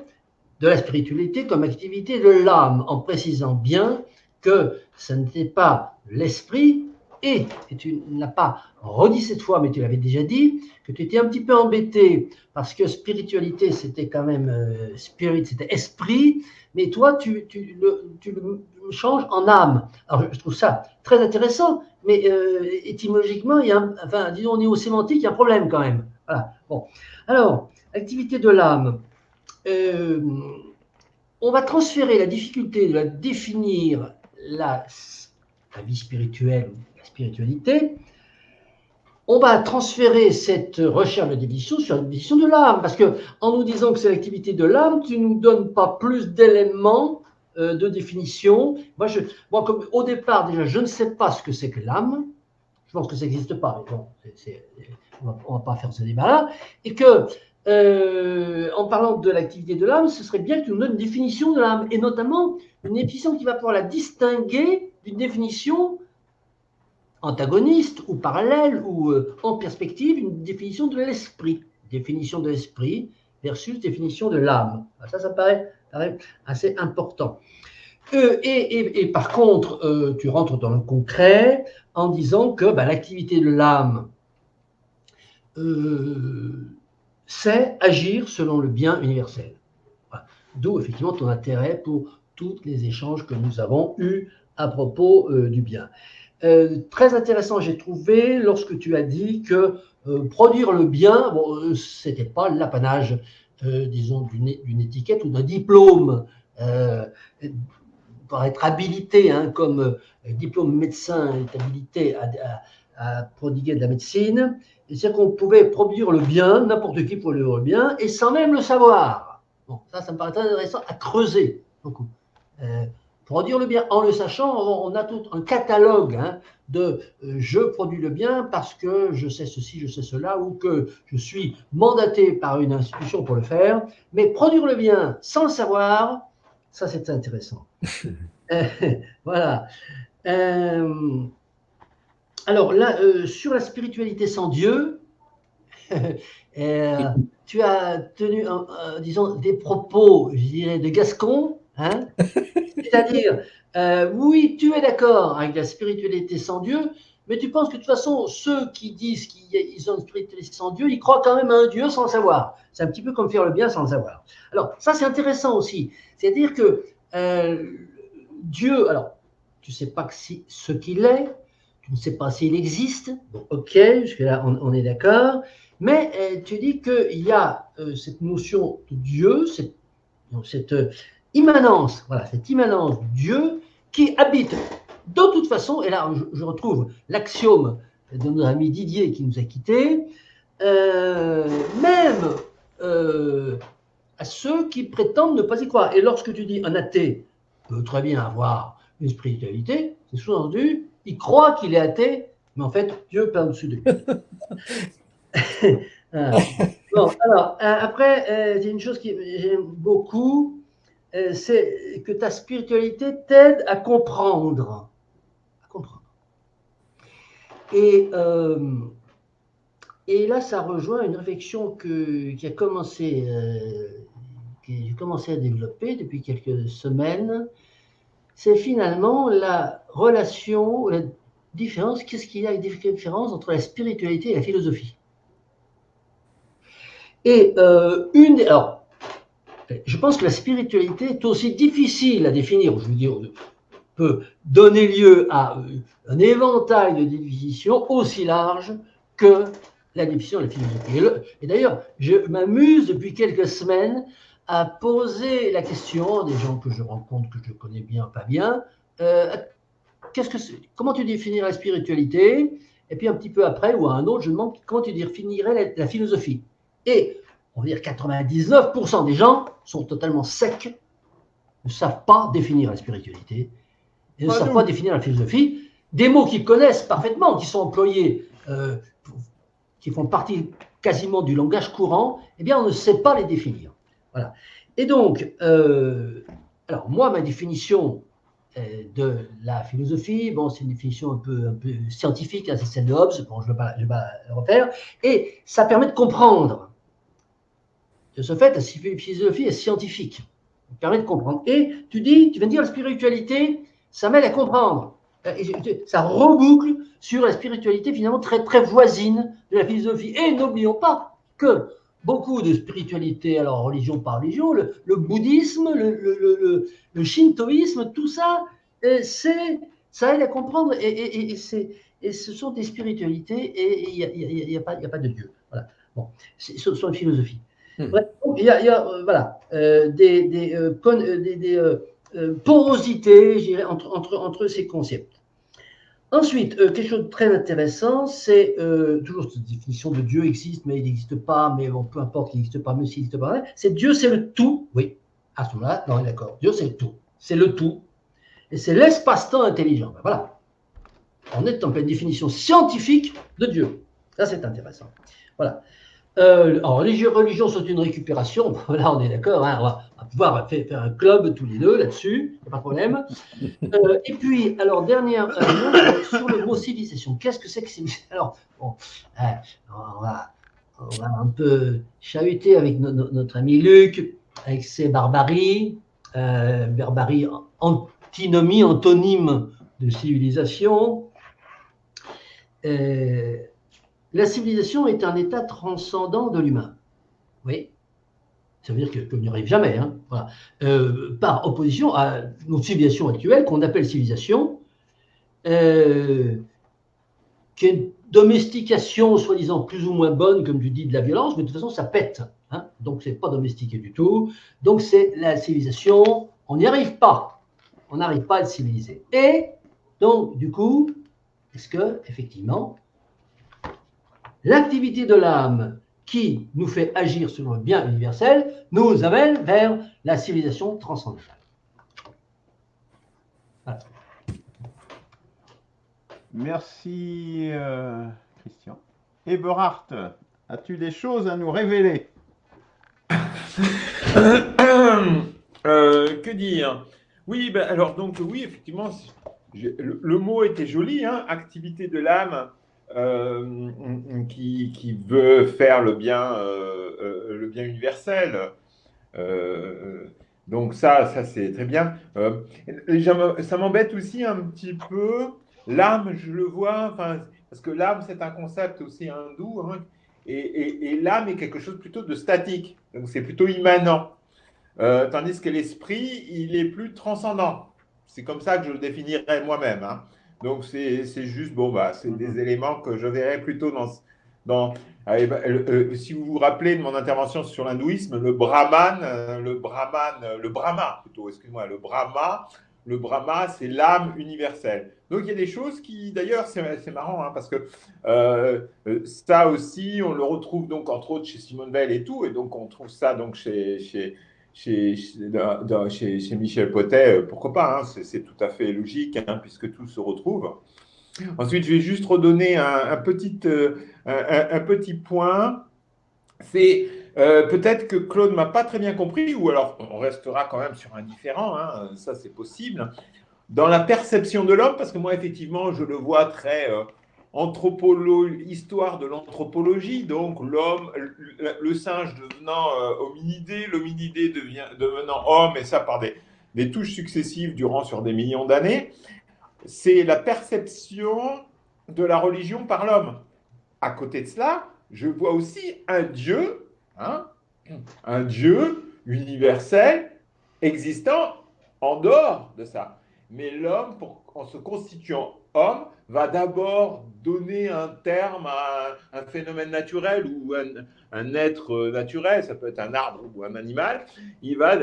de la spiritualité comme activité de l'âme, en précisant bien que ce n'était pas l'esprit, et tu ne l'as pas redit cette fois, mais tu l'avais déjà dit, que tu étais un petit peu embêté, parce que spiritualité, c'était quand même spirit, c'était esprit, mais toi, tu le changes en âme. Alors, je trouve ça très intéressant, mais étymologiquement, disons au niveau sémantique, il y a un problème quand même. Voilà. Bon. Alors, activité de l'âme. On va transférer la difficulté de la définir la vie spirituelle ou la spiritualité. On va transférer cette recherche de définition sur la définition de l'âme, parce que en nous disant que c'est l'activité de l'âme, tu ne nous donnes pas plus d'éléments de définition. Moi, comme au départ, déjà, je ne sais pas ce que c'est que l'âme. Je pense que ça n'existe pas, mais bon, on ne va pas faire ce débat-là. Et que, en parlant de l'activité de l'âme, ce serait bien que tu nous donnes une définition de l'âme, et notamment une définition qui va pouvoir la distinguer d'une définition antagoniste ou parallèle ou en perspective, une définition de l'esprit. Définition de l'esprit versus définition de l'âme. Ça paraît assez important. Et par contre, tu rentres dans le concret en disant que l'activité de l'âme, c'est agir selon le bien universel. Voilà. D'où effectivement ton intérêt pour tous les échanges que nous avons eus à propos du bien. Très intéressant, j'ai trouvé, lorsque tu as dit que produire le bien, bon, ce n'était pas l'apanage, disons, d'une étiquette ou d'un diplôme. encore être habilité, hein, comme diplôme médecin est habilité à prodiguer de la médecine. C'est-à-dire qu'on pouvait produire le bien, n'importe qui pouvait produire le bien, et sans même le savoir. Bon, ça me paraît très intéressant à creuser beaucoup. Produire le bien en le sachant, on a tout un catalogue, hein, de je produis le bien parce que je sais ceci, je sais cela, ou que je suis mandaté par une institution pour le faire. Mais produire le bien sans le savoir, ça c'est intéressant. Voilà. Alors là, sur la spiritualité sans Dieu, tu as tenu, disons, des propos, je dirais, de Gascon, hein, c'est-à-dire, oui, tu es d'accord avec la spiritualité sans Dieu, mais tu penses que de toute façon, ceux qui disent qu'ils ont une spiritualité sans Dieu, ils croient quand même à un Dieu sans le savoir. C'est un petit peu comme faire le bien sans le savoir. Alors, ça, c'est intéressant aussi. C'est-à-dire que Dieu, alors, tu ne sais pas ce qu'il est, tu ne sais pas s'il existe, bon, ok, jusque-là, on est d'accord, mais tu dis qu'il y a cette notion de Dieu, cette immanence, voilà, cette immanence de Dieu qui habite de toute façon, et là je retrouve l'axiome de notre ami Didier qui nous a quittés, même à ceux qui prétendent ne pas y croire. Et lorsque tu dis un athée peut très bien avoir une spiritualité, c'est sous-entendu, il croit qu'il est athée, mais en fait Dieu est au-dessus de lui. Bon, alors, après, il y a une chose que j'aime beaucoup, c'est que ta spiritualité t'aide à comprendre. Et là, ça rejoint une réflexion que j'ai commencé à développer depuis quelques semaines. C'est finalement la relation, la différence, qu'est-ce qu'il y a une différence entre la spiritualité et la philosophie. Et alors, je pense que la spiritualité est aussi difficile à définir. Je veux dire, peut donner lieu à un éventail de définitions aussi large que la définition de la philosophie. Et d'ailleurs, je m'amuse depuis quelques semaines à poser la question à des gens que je rencontre, que je connais bien, pas bien, comment tu définirais la spiritualité? Et puis un petit peu après, ou à un autre, je demande comment tu définirais la philosophie. Et on va dire 99% des gens sont totalement secs, ne savent pas définir la spiritualité, et ne savent pas définir la philosophie, des mots qu'ils connaissent parfaitement, qui sont employés, qui font partie quasiment du langage courant, eh bien on ne sait pas les définir. Voilà. Et donc, alors moi, ma définition de la philosophie, bon, c'est une définition un peu scientifique, hein, c'est celle de Hobbes, bon, je ne vais pas le refaire, et ça permet de comprendre. De ce fait, la philosophie est scientifique. Ça permet de comprendre. Et tu viens de dire la spiritualité, ça m'aide à comprendre. Ça reboucle sur la spiritualité finalement très, très voisine de la philosophie. Et n'oublions pas que beaucoup de spiritualités, alors religion par religion, le bouddhisme, le shintoïsme, tout ça, ça aide à comprendre. Et ce sont des spiritualités et il n'y a pas de Dieu. Voilà. Bon, ce sont des philosophies. Bref, il y a voilà, des porosités, je dirais, entre ces concepts. Ensuite, quelque chose de très intéressant, c'est toujours cette définition de Dieu existe, mais il n'existe pas, mais bon, peu importe qu'il n'existe pas, mais s'il n'existe pas, c'est Dieu, c'est le tout. Oui, à ce moment-là, non, d'accord. Dieu, c'est le tout. C'est le tout. Et c'est l'espace-temps intelligent. Ben, voilà. On est en pleine définition scientifique de Dieu. Ça, c'est intéressant. Voilà. Alors, religion, c'est une récupération. Là, on est d'accord. Hein, on va pouvoir faire un club tous les deux là-dessus. Il n'y a pas de problème. Et puis, alors, dernière note sur le mot civilisation. Qu'est-ce que c'est que civilisation? Alors, bon, on va un peu chahuter avec notre ami Luc, avec ses barbaries. Barbarie, antinomie, antonyme de civilisation. La civilisation est un état transcendant de l'humain. Oui. Ça veut dire qu'on n'y arrive jamais. Hein. Voilà. Par opposition à notre civilisation actuelle, qu'on appelle civilisation, qui est une domestication soi-disant plus ou moins bonne, comme tu dis, de la violence, mais de toute façon, ça pète. Donc, ce n'est pas domestiqué du tout. Donc, c'est la civilisation, on n'y arrive pas. on n'arrive pas à être civilisé. Et donc, du coup, est-ce que, effectivement, l'activité de l'âme qui nous fait agir sur le bien universel nous amène vers la civilisation transcendantale? Voilà. Merci, Christian. Eberhard, as-tu des choses à nous révéler? Que dire? Oui, ben, alors donc oui, effectivement, le mot était joli, hein, activité de l'âme qui veut faire le bien universel. Euh, donc ça c'est très bien. Ça m'embête aussi un petit peu. L'âme, je le vois, enfin, parce que l'âme c'est un concept aussi hindou, hein, et l'âme est quelque chose plutôt de statique, donc c'est plutôt immanent. Tandis que l'esprit, il est plus transcendant. C'est comme ça que je le définirais moi-même, hein. Donc c'est juste, bon, bah, c'est des éléments que je verrais plutôt dans allez, bah, si vous vous rappelez de mon intervention sur l'hindouisme, le Brahma plutôt, excuse-moi, le Brahma, c'est l'âme universelle. Donc il y a des choses qui, d'ailleurs, c'est marrant, hein, parce que ça aussi, on le retrouve donc entre autres chez Simone Veil et tout, et donc on trouve ça donc chez Michel Potet, pourquoi pas, hein, c'est tout à fait logique, hein, puisque tout se retrouve. Ensuite, je vais juste redonner un petit point. C'est peut-être que Claude m'a pas très bien compris, ou alors on restera quand même sur un différent, hein, ça c'est possible. Dans la perception de l'homme, parce que moi effectivement je le vois très histoire de l'anthropologie, donc l'homme, le singe devenant hominidé, l'hominidé devenant homme, et ça par des touches successives sur des millions d'années. C'est la perception de la religion par l'homme. À côté de cela, je vois aussi un Dieu, hein, un Dieu universel existant en dehors de ça. Mais l'homme, en se constituant homme, va d'abord donner un terme à un phénomène naturel ou un être naturel, ça peut être un arbre ou un animal, il va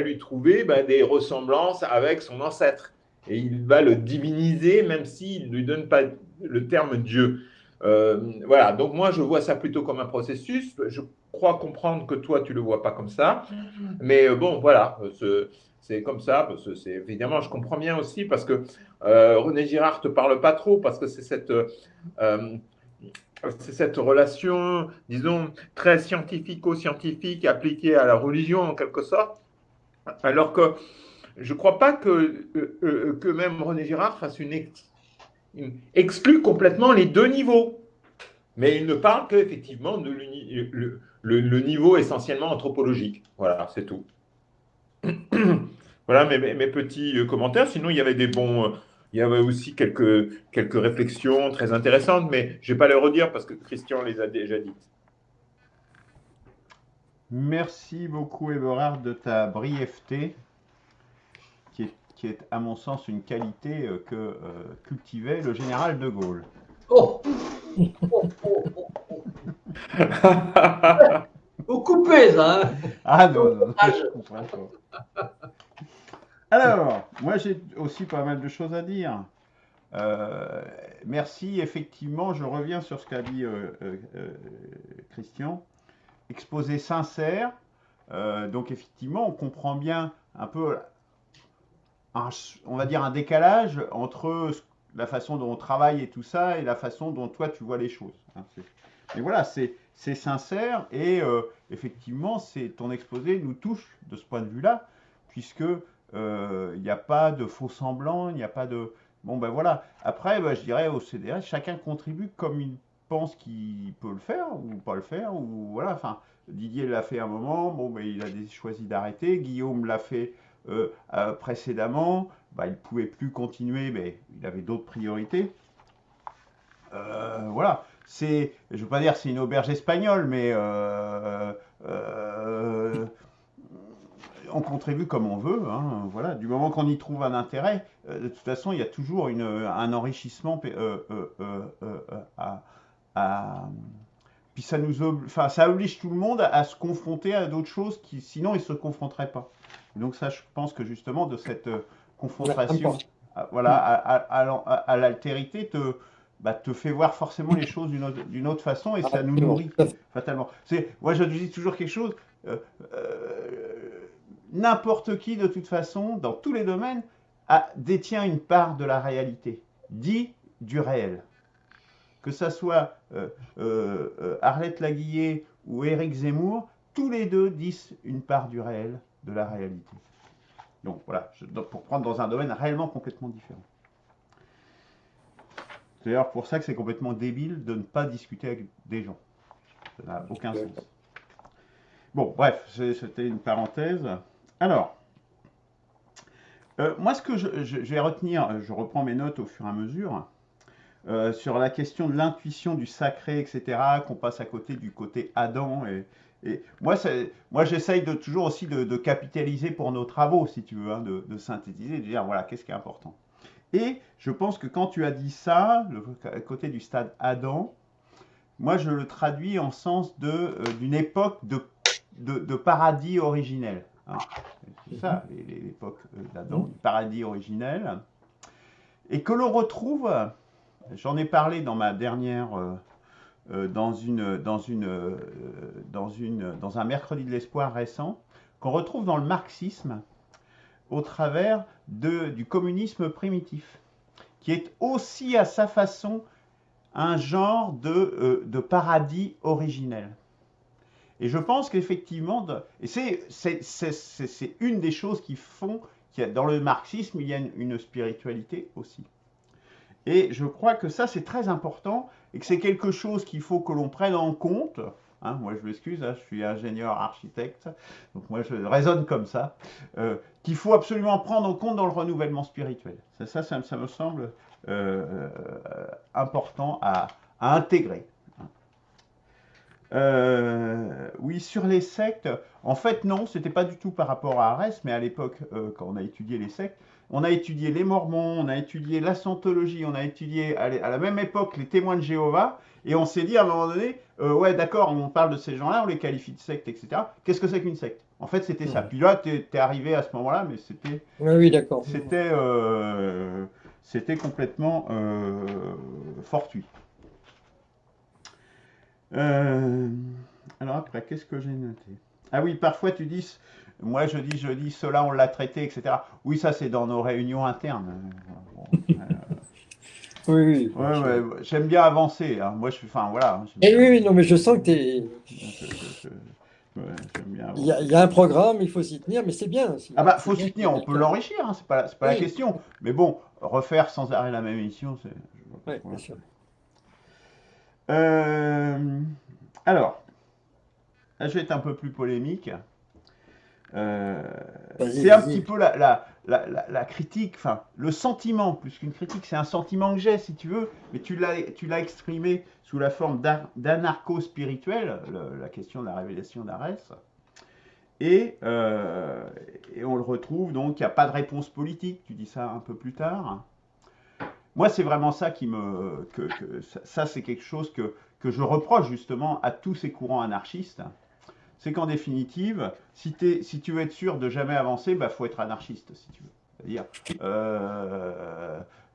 lui trouver des ressemblances avec son ancêtre. Et il va le diviniser, même s'il ne lui donne pas le terme Dieu. Voilà, donc moi je vois ça plutôt comme un processus. Je crois comprendre que toi tu le vois pas comme ça, mais bon voilà, c'est comme ça. Évidemment, je comprends bien aussi parce que René Girard te parle pas trop parce que c'est cette relation, disons, très scientifico-scientifique appliquée à la religion en quelque sorte, alors que je ne crois pas que même René Girard fasse exclut complètement les deux niveaux. Mais il ne parle qu'effectivement de le niveau essentiellement anthropologique. Voilà, c'est tout. Voilà mes petits commentaires. Sinon, il y avait aussi quelques réflexions très intéressantes, mais je ne vais pas les redire parce que Christian les a déjà dites. Merci beaucoup, Eberhard, de ta brièveté, qui est, à mon sens, une qualité que cultivait le général de Gaulle. Oh, vous coupez ça, hein? Ah non, je comprends pas. Alors, moi j'ai aussi pas mal de choses à dire. Merci, effectivement, je reviens sur ce qu'a dit Christian. Exposé sincère, donc effectivement, on comprend bien un peu, on va dire, un décalage entre la façon dont on travaille et tout ça, et la façon dont toi tu vois les choses. Mais voilà, c'est sincère, et effectivement, ton exposé nous touche de ce point de vue-là, puisque il n'y a pas de faux semblants, il n'y a pas de... Bon ben voilà, après je dirais au CDH, chacun contribue comme il pense qu'il peut le faire, ou pas le faire, ou voilà, enfin, Didier l'a fait un moment, bon ben il a choisi d'arrêter, Guillaume l'a fait précédemment, il ne pouvait plus continuer, mais il avait d'autres priorités. Voilà, je ne veux pas dire c'est une auberge espagnole, mais on contribue comme on veut, hein, voilà. Du moment qu'on y trouve un intérêt, de toute façon, il y a toujours un enrichissement puis ça oblige tout le monde à se confronter à d'autres choses qui, sinon, ils ne se confronteraient pas. Et donc ça, je pense que justement, de confrontation à l'altérité te fait voir forcément les choses d'une autre façon et ça nous nourrit fatalement. Moi, je dis toujours quelque chose, n'importe qui, de toute façon, dans tous les domaines, détient une part de la réalité, dit du réel. Que ça soit Arlette Laguillet ou Éric Zemmour, tous les deux disent une part du réel, de la réalité. Donc voilà, pour prendre dans un domaine réellement complètement différent. C'est d'ailleurs pour ça que c'est complètement débile de ne pas discuter avec des gens. Ça n'a aucun sens. Bon, bref, c'était une parenthèse. Alors, moi, ce que je vais retenir, je reprends mes notes au fur et à mesure, sur la question de l'intuition du sacré, etc., qu'on passe à côté du côté Adam. Et moi j'essaye toujours aussi de capitaliser pour nos travaux, si tu veux, hein, de synthétiser, de dire, voilà, qu'est-ce qui est important. Et je pense que quand tu as dit ça, le côté du stade Adam, moi je le traduis en sens d'une époque de paradis originel. Hein. C'est ça, l'époque d'Adam, du paradis originel. Et que l'on retrouve, j'en ai parlé dans ma dernière, dans un mercredi de l'espoir récent, qu'on retrouve dans le marxisme au travers du communisme primitif, qui est aussi à sa façon un genre de paradis originel. Et je pense qu'effectivement, et c'est une des choses qui font qu'il y a, dans le marxisme, il y a une spiritualité aussi. Et je crois que ça, c'est très important et que c'est quelque chose qu'il faut que l'on prenne en compte. Hein, moi, je m'excuse, hein, je suis ingénieur architecte, donc moi, je raisonne comme ça, qu'il faut absolument prendre en compte dans le renouvellement spirituel. Ça me semble important à intégrer. Oui, sur les sectes, en fait, non, c'était pas du tout par rapport à Arès, mais à l'époque, quand on a étudié les sectes, on a étudié les Mormons, on a étudié la Scientologie, on a étudié à la même époque les témoins de Jéhovah, et on s'est dit à un moment donné, ouais, d'accord, on parle de ces gens-là, on les qualifie de sectes, etc. Qu'est-ce que c'est qu'une secte? En fait, c'était ça. Puis là, t'es arrivé à ce moment-là, mais c'était. Oui, d'accord. C'était complètement fortuit. Alors après, qu'est-ce que j'ai noté? Ah oui, parfois tu dis, moi je dis, cela on l'a traité, etc. Oui, ça c'est dans nos réunions internes. Oui. Ouais, j'aime bien avancer. Hein. Moi je suis, enfin voilà. Et oui, non, mais je sens que t'es. J'aime bien Il avancer. y a un programme, il faut s'y tenir, mais c'est bien aussi. Ah bah, C'est faut bien s'y tenir, on peut l'enrichir, hein, c'est pas la question. Mais bon, refaire sans arrêt la même émission, c'est. Oui, bien sûr. Alors, là, je vais être un peu plus polémique. C'est un petit peu la critique, enfin, le sentiment, plus qu'une critique, c'est un sentiment que j'ai, si tu veux, mais tu l'as exprimé sous la forme d'anarcho-spirituel, la question de la révélation d'Arès. Et on le retrouve, donc, il n'y a pas de réponse politique, tu dis ça un peu plus tard. Moi, c'est vraiment ça qui me. Ça, c'est quelque chose que je reproche justement à tous ces courants anarchistes. C'est qu'en définitive, si tu veux être sûr de jamais avancer, il faut être anarchiste, si tu veux. C'est-à-dire,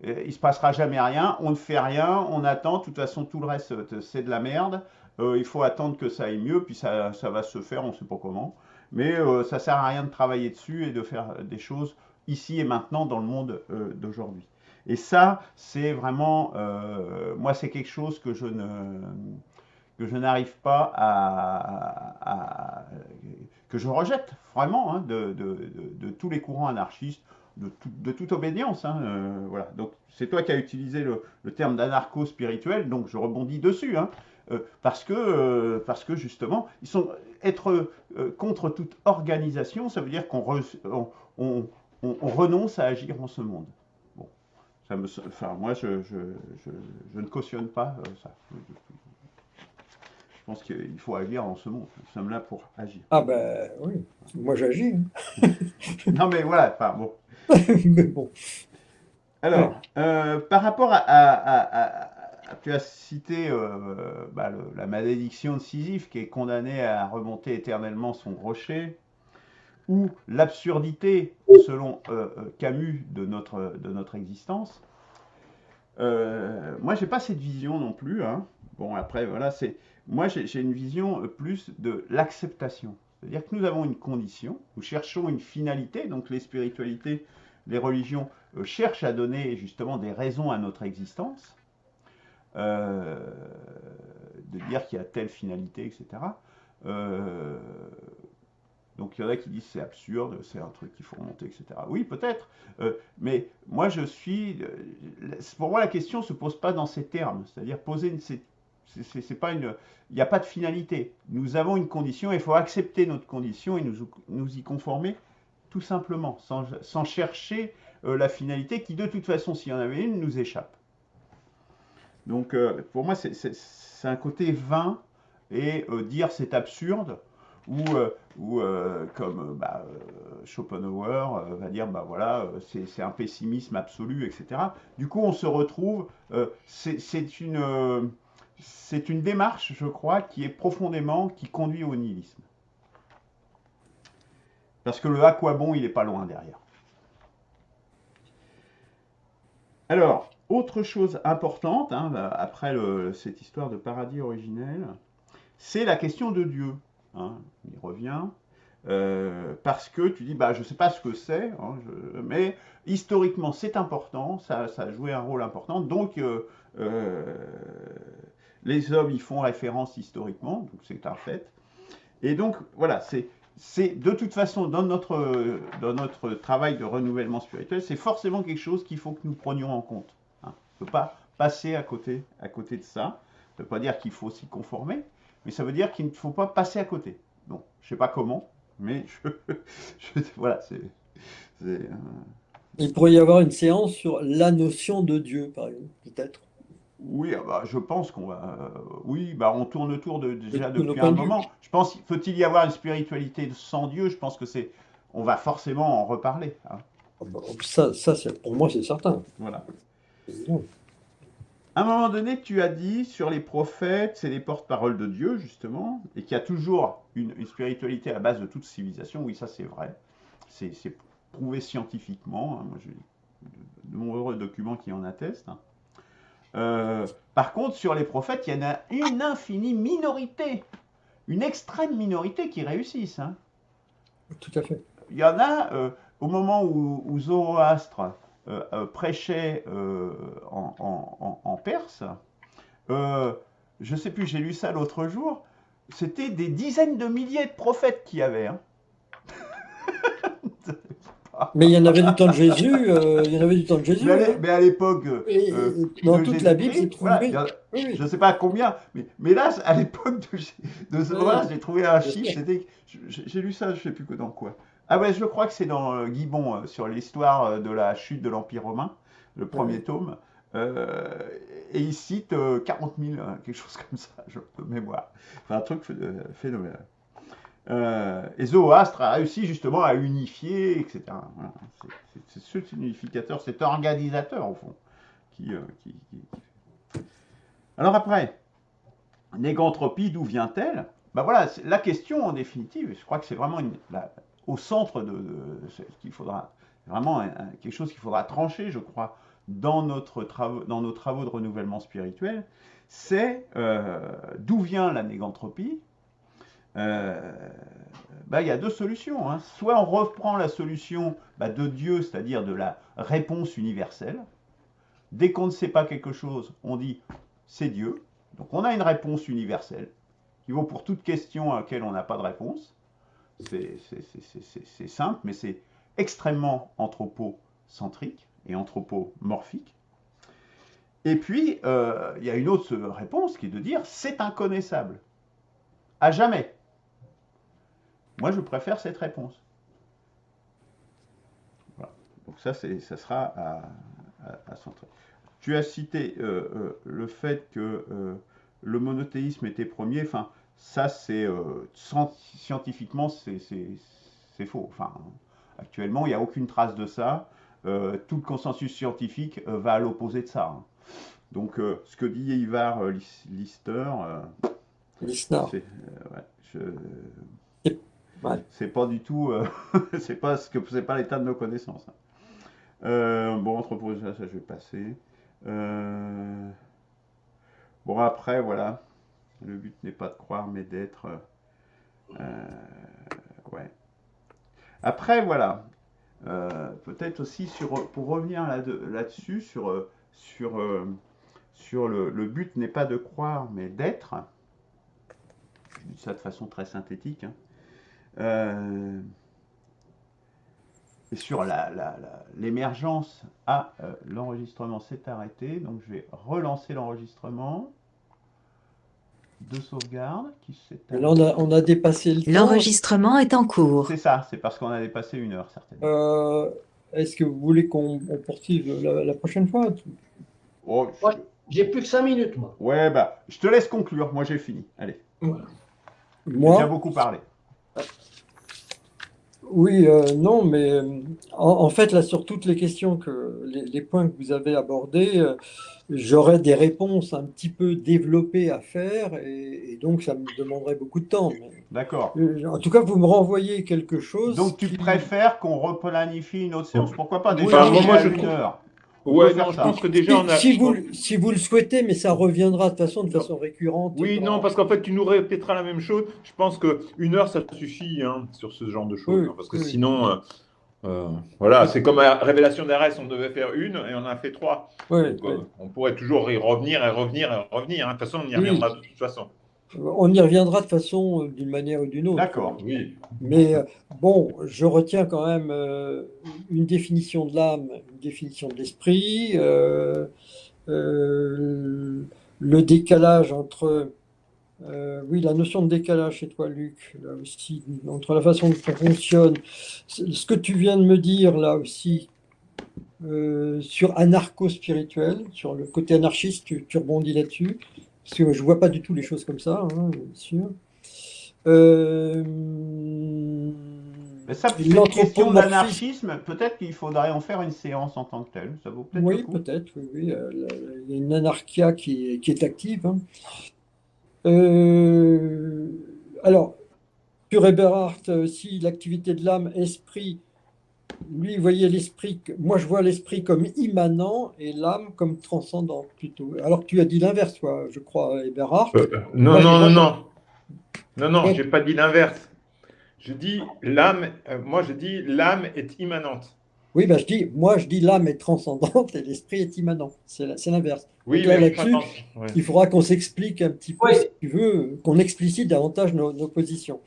il ne se passera jamais rien, on ne fait rien, on attend, de toute façon, tout le reste, c'est de la merde. Il faut attendre que ça aille mieux, puis ça va se faire, on ne sait pas comment. Mais ça ne sert à rien de travailler dessus et de faire des choses ici et maintenant dans le monde d'aujourd'hui. Et ça, c'est vraiment, moi, c'est quelque chose que je n'arrive pas que je rejette vraiment hein, de tous les courants anarchistes, de toute obédience. Hein, voilà. Donc c'est toi qui as utilisé le terme d'anarcho-spirituel, donc je rebondis dessus. Hein, parce que justement, être contre toute organisation, ça veut dire qu'on renonce à agir en ce monde. Bon, moi je ne cautionne pas ça. Je pense qu'il faut agir en ce monde. Nous sommes là pour agir. Ah ben oui, moi j'agis. Non mais voilà, enfin bon. Mais bon. Alors, par rapport tu as cité la malédiction de Sisyphe qui est condamné à remonter éternellement son rocher, ou l'absurdité, selon Camus, de notre existence. Moi, j'ai pas cette vision non plus, hein. Bon, après, voilà, moi, j'ai une vision plus de l'acceptation. C'est-à-dire que nous avons une condition, nous cherchons une finalité, donc les spiritualités, les religions cherchent à donner justement des raisons à notre existence, euh, de dire qu'il y a telle finalité, etc. Euh, donc il y en a qui disent c'est absurde, c'est un truc qu'il faut remonter, etc. Oui, peut-être, mais moi pour moi la question ne se pose pas dans ces termes, c'est-à-dire c'est pas il n'y a pas de finalité. Nous avons une condition, il faut accepter notre condition et nous y conformer tout simplement, sans chercher la finalité qui de toute façon, s'il y en avait une, nous échappe. Donc pour moi c'est un côté vain et dire c'est absurde ou comme Schopenhauer va dire bah voilà c'est un pessimisme absolu, etc. Du coup on se retrouve c'est une démarche, je crois, qui conduit au nihilisme, parce que le à quoi bon il est pas loin derrière. Alors autre chose importante, hein, après cette histoire de paradis originel, c'est la question de Dieu, hein, on y revient, parce que tu dis, bah, je ne sais pas ce que c'est, hein, mais historiquement c'est important, ça a joué un rôle important, donc les hommes y font référence historiquement, donc c'est un fait. Et donc voilà, c'est de toute façon dans notre travail de renouvellement spirituel, c'est forcément quelque chose qu'il faut que nous prenions en compte, hein. On ne peut pas passer à côté de ça. Ça ne veut pas dire qu'il faut s'y conformer, mais ça veut dire qu'il ne faut pas passer à côté. Bon, je ne sais pas comment, mais voilà, Il pourrait y avoir une séance sur la notion de Dieu, par exemple, peut-être, oui, ah bah, je pense qu'on va. Oui, bah, on tourne autour déjà de nos depuis points un de vue. moment. Je pense, faut-il y avoir une spiritualité sans Dieu? Je pense que on va forcément en reparler, hein. Ça pour moi, c'est certain. Voilà. À un moment donné, tu as dit sur les prophètes, c'est les porte-paroles de Dieu, justement, et qu'il y a toujours une spiritualité à la base de toute civilisation. Oui, ça c'est vrai. C'est prouvé scientifiquement, hein. Moi, j'ai de nombreux documents qui en attestent, hein. Par contre, sur les prophètes, il y en a une infinie minorité, une extrême minorité qui réussissent, hein. Tout à fait. Il y en a, au moment où Zoroastre prêchait en Perse, je ne sais plus, j'ai lu ça l'autre jour, c'était des dizaines de milliers de prophètes qu'il y avait, hein. Mais il y en avait du temps de Jésus, il y en avait du temps de Jésus, hein. Mais à l'époque Et dans de toute la Bible, c'est Jésus-Christ, voilà, trouvé. Oui, je ne sais pas combien, mais là, à l'époque de Zoroastre, oui. j'ai trouvé un Bien chiffre, sûr. j'ai lu ça, je ne sais plus que dans quoi. Ah ouais, je crois que c'est dans Gibbon, sur l'histoire de la chute de l'Empire romain, le premier Ouais. tome, euh, et il cite 40 000, quelque chose comme ça, de mémoire. Enfin, un truc phénoménal. Et Zoroastre a réussi justement à unifier, etc. Voilà. C'est cet unificateur, cet organisateur au fond. Alors après, négantropie, d'où vient-elle? Ben voilà, la question en définitive, je crois que c'est vraiment au centre ce qu'il faudra, vraiment quelque chose qu'il faudra trancher, je crois, dans nos travaux de renouvellement spirituel, c'est d'où vient la négantropie. Il y a deux solutions, hein. Soit on reprend la solution de Dieu, c'est-à-dire de la réponse universelle. Dès qu'on ne sait pas quelque chose, on dit c'est Dieu. Donc on a une réponse universelle qui vaut pour toute question à laquelle on n'a pas de réponse. C'est simple, mais c'est extrêmement anthropocentrique et anthropomorphique. Et puis, il y a une autre réponse qui est de dire c'est inconnaissable. À jamais. Moi, je préfère cette réponse. Voilà. Donc ça sera à centrer. Tu as cité le fait que le monothéisme était premier. Enfin, ça, scientifiquement, c'est faux. Enfin, actuellement, il n'y a aucune trace de ça. Tout le consensus scientifique va à l'opposé de ça, hein. Donc, ce que dit Ivar Lister, Lisnard. c'est, ouais, Ouais. C'est pas du tout, c'est pas l'état de nos connaissances. Bon, entrepôt, ça je vais passer. Bon, après, voilà, le but n'est pas de croire, mais d'être. Ouais. Après, voilà, peut-être aussi pour revenir là-dessus, sur le but n'est pas de croire, mais d'être. Je dis ça de façon très synthétique. Hein. Et sur l'émergence, l'enregistrement s'est arrêté, donc je vais relancer l'enregistrement de sauvegarde qui s'est Et là, arrêté. on a dépassé le temps. L'enregistrement est en cours. C'est ça, c'est parce qu'on a dépassé 1 heure certainement. Est-ce que vous voulez qu'on poursuive la prochaine fois? Oh, Moi, j'ai plus que 5 minutes, moi. ouais, bah, je te laisse conclure, moi j'ai fini. Allez, Voilà. j'ai déjà Moi, beaucoup parlé. oui, non, mais en fait, là, sur toutes les questions les points que vous avez abordés, j'aurais des réponses un petit peu développées à faire et donc ça me demanderait beaucoup de temps. D'accord. En tout cas, vous me renvoyez quelque chose. Donc tu préfères qu'on replanifie une autre séance? Pourquoi pas? Oui, Déjà, enfin, on est moi, à je 1 trouve- heure. On Ouais, peut faire non, je ça. pense que déjà on a. Si vous le souhaitez, mais ça reviendra de façon récurrente. Oui, non, parce qu'en fait, tu nous répéteras la même chose. Je pense que 1 heure, ça suffit hein, sur ce genre de choses. Oui, hein, parce que oui. sinon, voilà, c'est comme la révélation d'Arès, on devait faire 1 et on en a fait 3. Oui, Donc, oui. on pourrait toujours y revenir et revenir et revenir. Hein. De toute façon, on y Oui. reviendra de toute façon. On y reviendra de façon d'une manière ou d'une autre. D'accord. Oui. Mais bon, je retiens quand même une définition de l'âme, une définition de l'esprit, le décalage entre, oui, la notion de décalage chez toi, Luc, là aussi, entre la façon dont on fonctionne, ce que tu viens de me dire là aussi, sur anarcho-spirituel, sur le côté anarchiste, tu rebondis là-dessus, parce que je vois pas du tout les choses comme ça, hein, bien sûr. Mais ça, cette L'anthropomorphisme. question d'anarchisme, peut-être qu'il faudrait en faire une séance en tant que telle. Ça vaut peut-être Oui, le coup. peut-être, oui. Il y a une anarchia qui est active. Hein. Alors, sur Eberhardt, aussi, l'activité de l'âme, esprit, lui, vous voyez l'esprit, moi je vois l'esprit comme immanent et l'âme comme transcendante plutôt. Alors que tu as dit l'inverse, toi, je crois, Eberhardt. Non, Moi, je non, vois non, que- non. Non, non, Ouais. j'ai pas dit l'inverse. Je dis l'âme, moi je dis l'âme est immanente. Oui, moi je dis l'âme est transcendante et l'esprit est immanent. C'est l'inverse. Oui, Donc là, mais là-dessus, ouais. il faudra qu'on s'explique un petit peu, Oui. si tu veux, qu'on explicite davantage nos positions.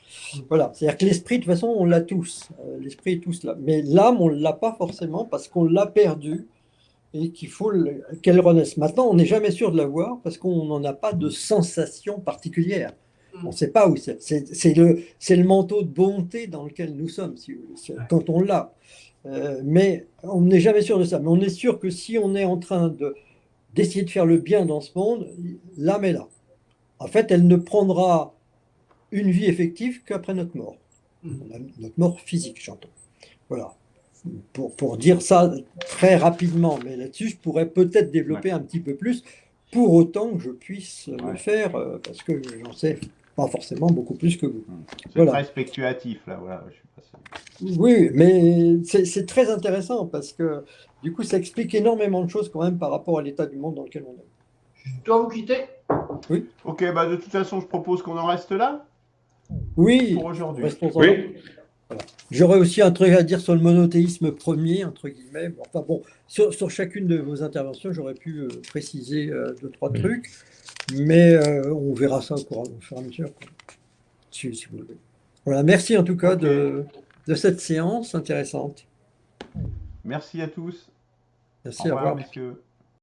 Voilà, c'est-à-dire que l'esprit, de toute façon, on l'a tous. L'esprit est tous là. Mais l'âme, on ne l'a pas forcément parce qu'on l'a perdu et qu'il faut qu'elle renaisse. Maintenant, on n'est jamais sûr de l'avoir parce qu'on n'en a pas de sensation particulière. On ne sait pas où c'est. C'est le manteau de bonté dans lequel nous sommes, si vous voulez, quand on l'a. Mais on n'est jamais sûr de ça. Mais on est sûr que si on est en train d'essayer de faire le bien dans ce monde, l'âme est là. En fait, elle ne prendra une vie effective qu'après notre mort. Notre mort physique, j'entends. Voilà. Pour dire ça très rapidement, mais là-dessus, je pourrais peut-être développer un petit peu plus, pour autant que je puisse le faire, parce que j'en sais pas forcément beaucoup plus que vous. C'est Voilà. très spéculatif, là, voilà. Je suis passé. Oui, mais c'est très intéressant parce que du coup, ça explique énormément de choses quand même par rapport à l'état du monde dans lequel on est. Je dois vous quitter. Ok, bah de toute façon, je propose qu'on en reste là Oui, pour aujourd'hui. restons-en là. Oui. Voilà. J'aurais aussi un truc à dire sur le monothéisme premier, entre guillemets. Enfin bon, sur chacune de vos interventions, j'aurais pu préciser 2-3 trucs, mais on verra ça au fur et à mesure. Quoi. Si vous voulez. Voilà, merci en tout cas Ok. de cette séance intéressante. Merci à tous. Merci, Au revoir, revoir. messieurs.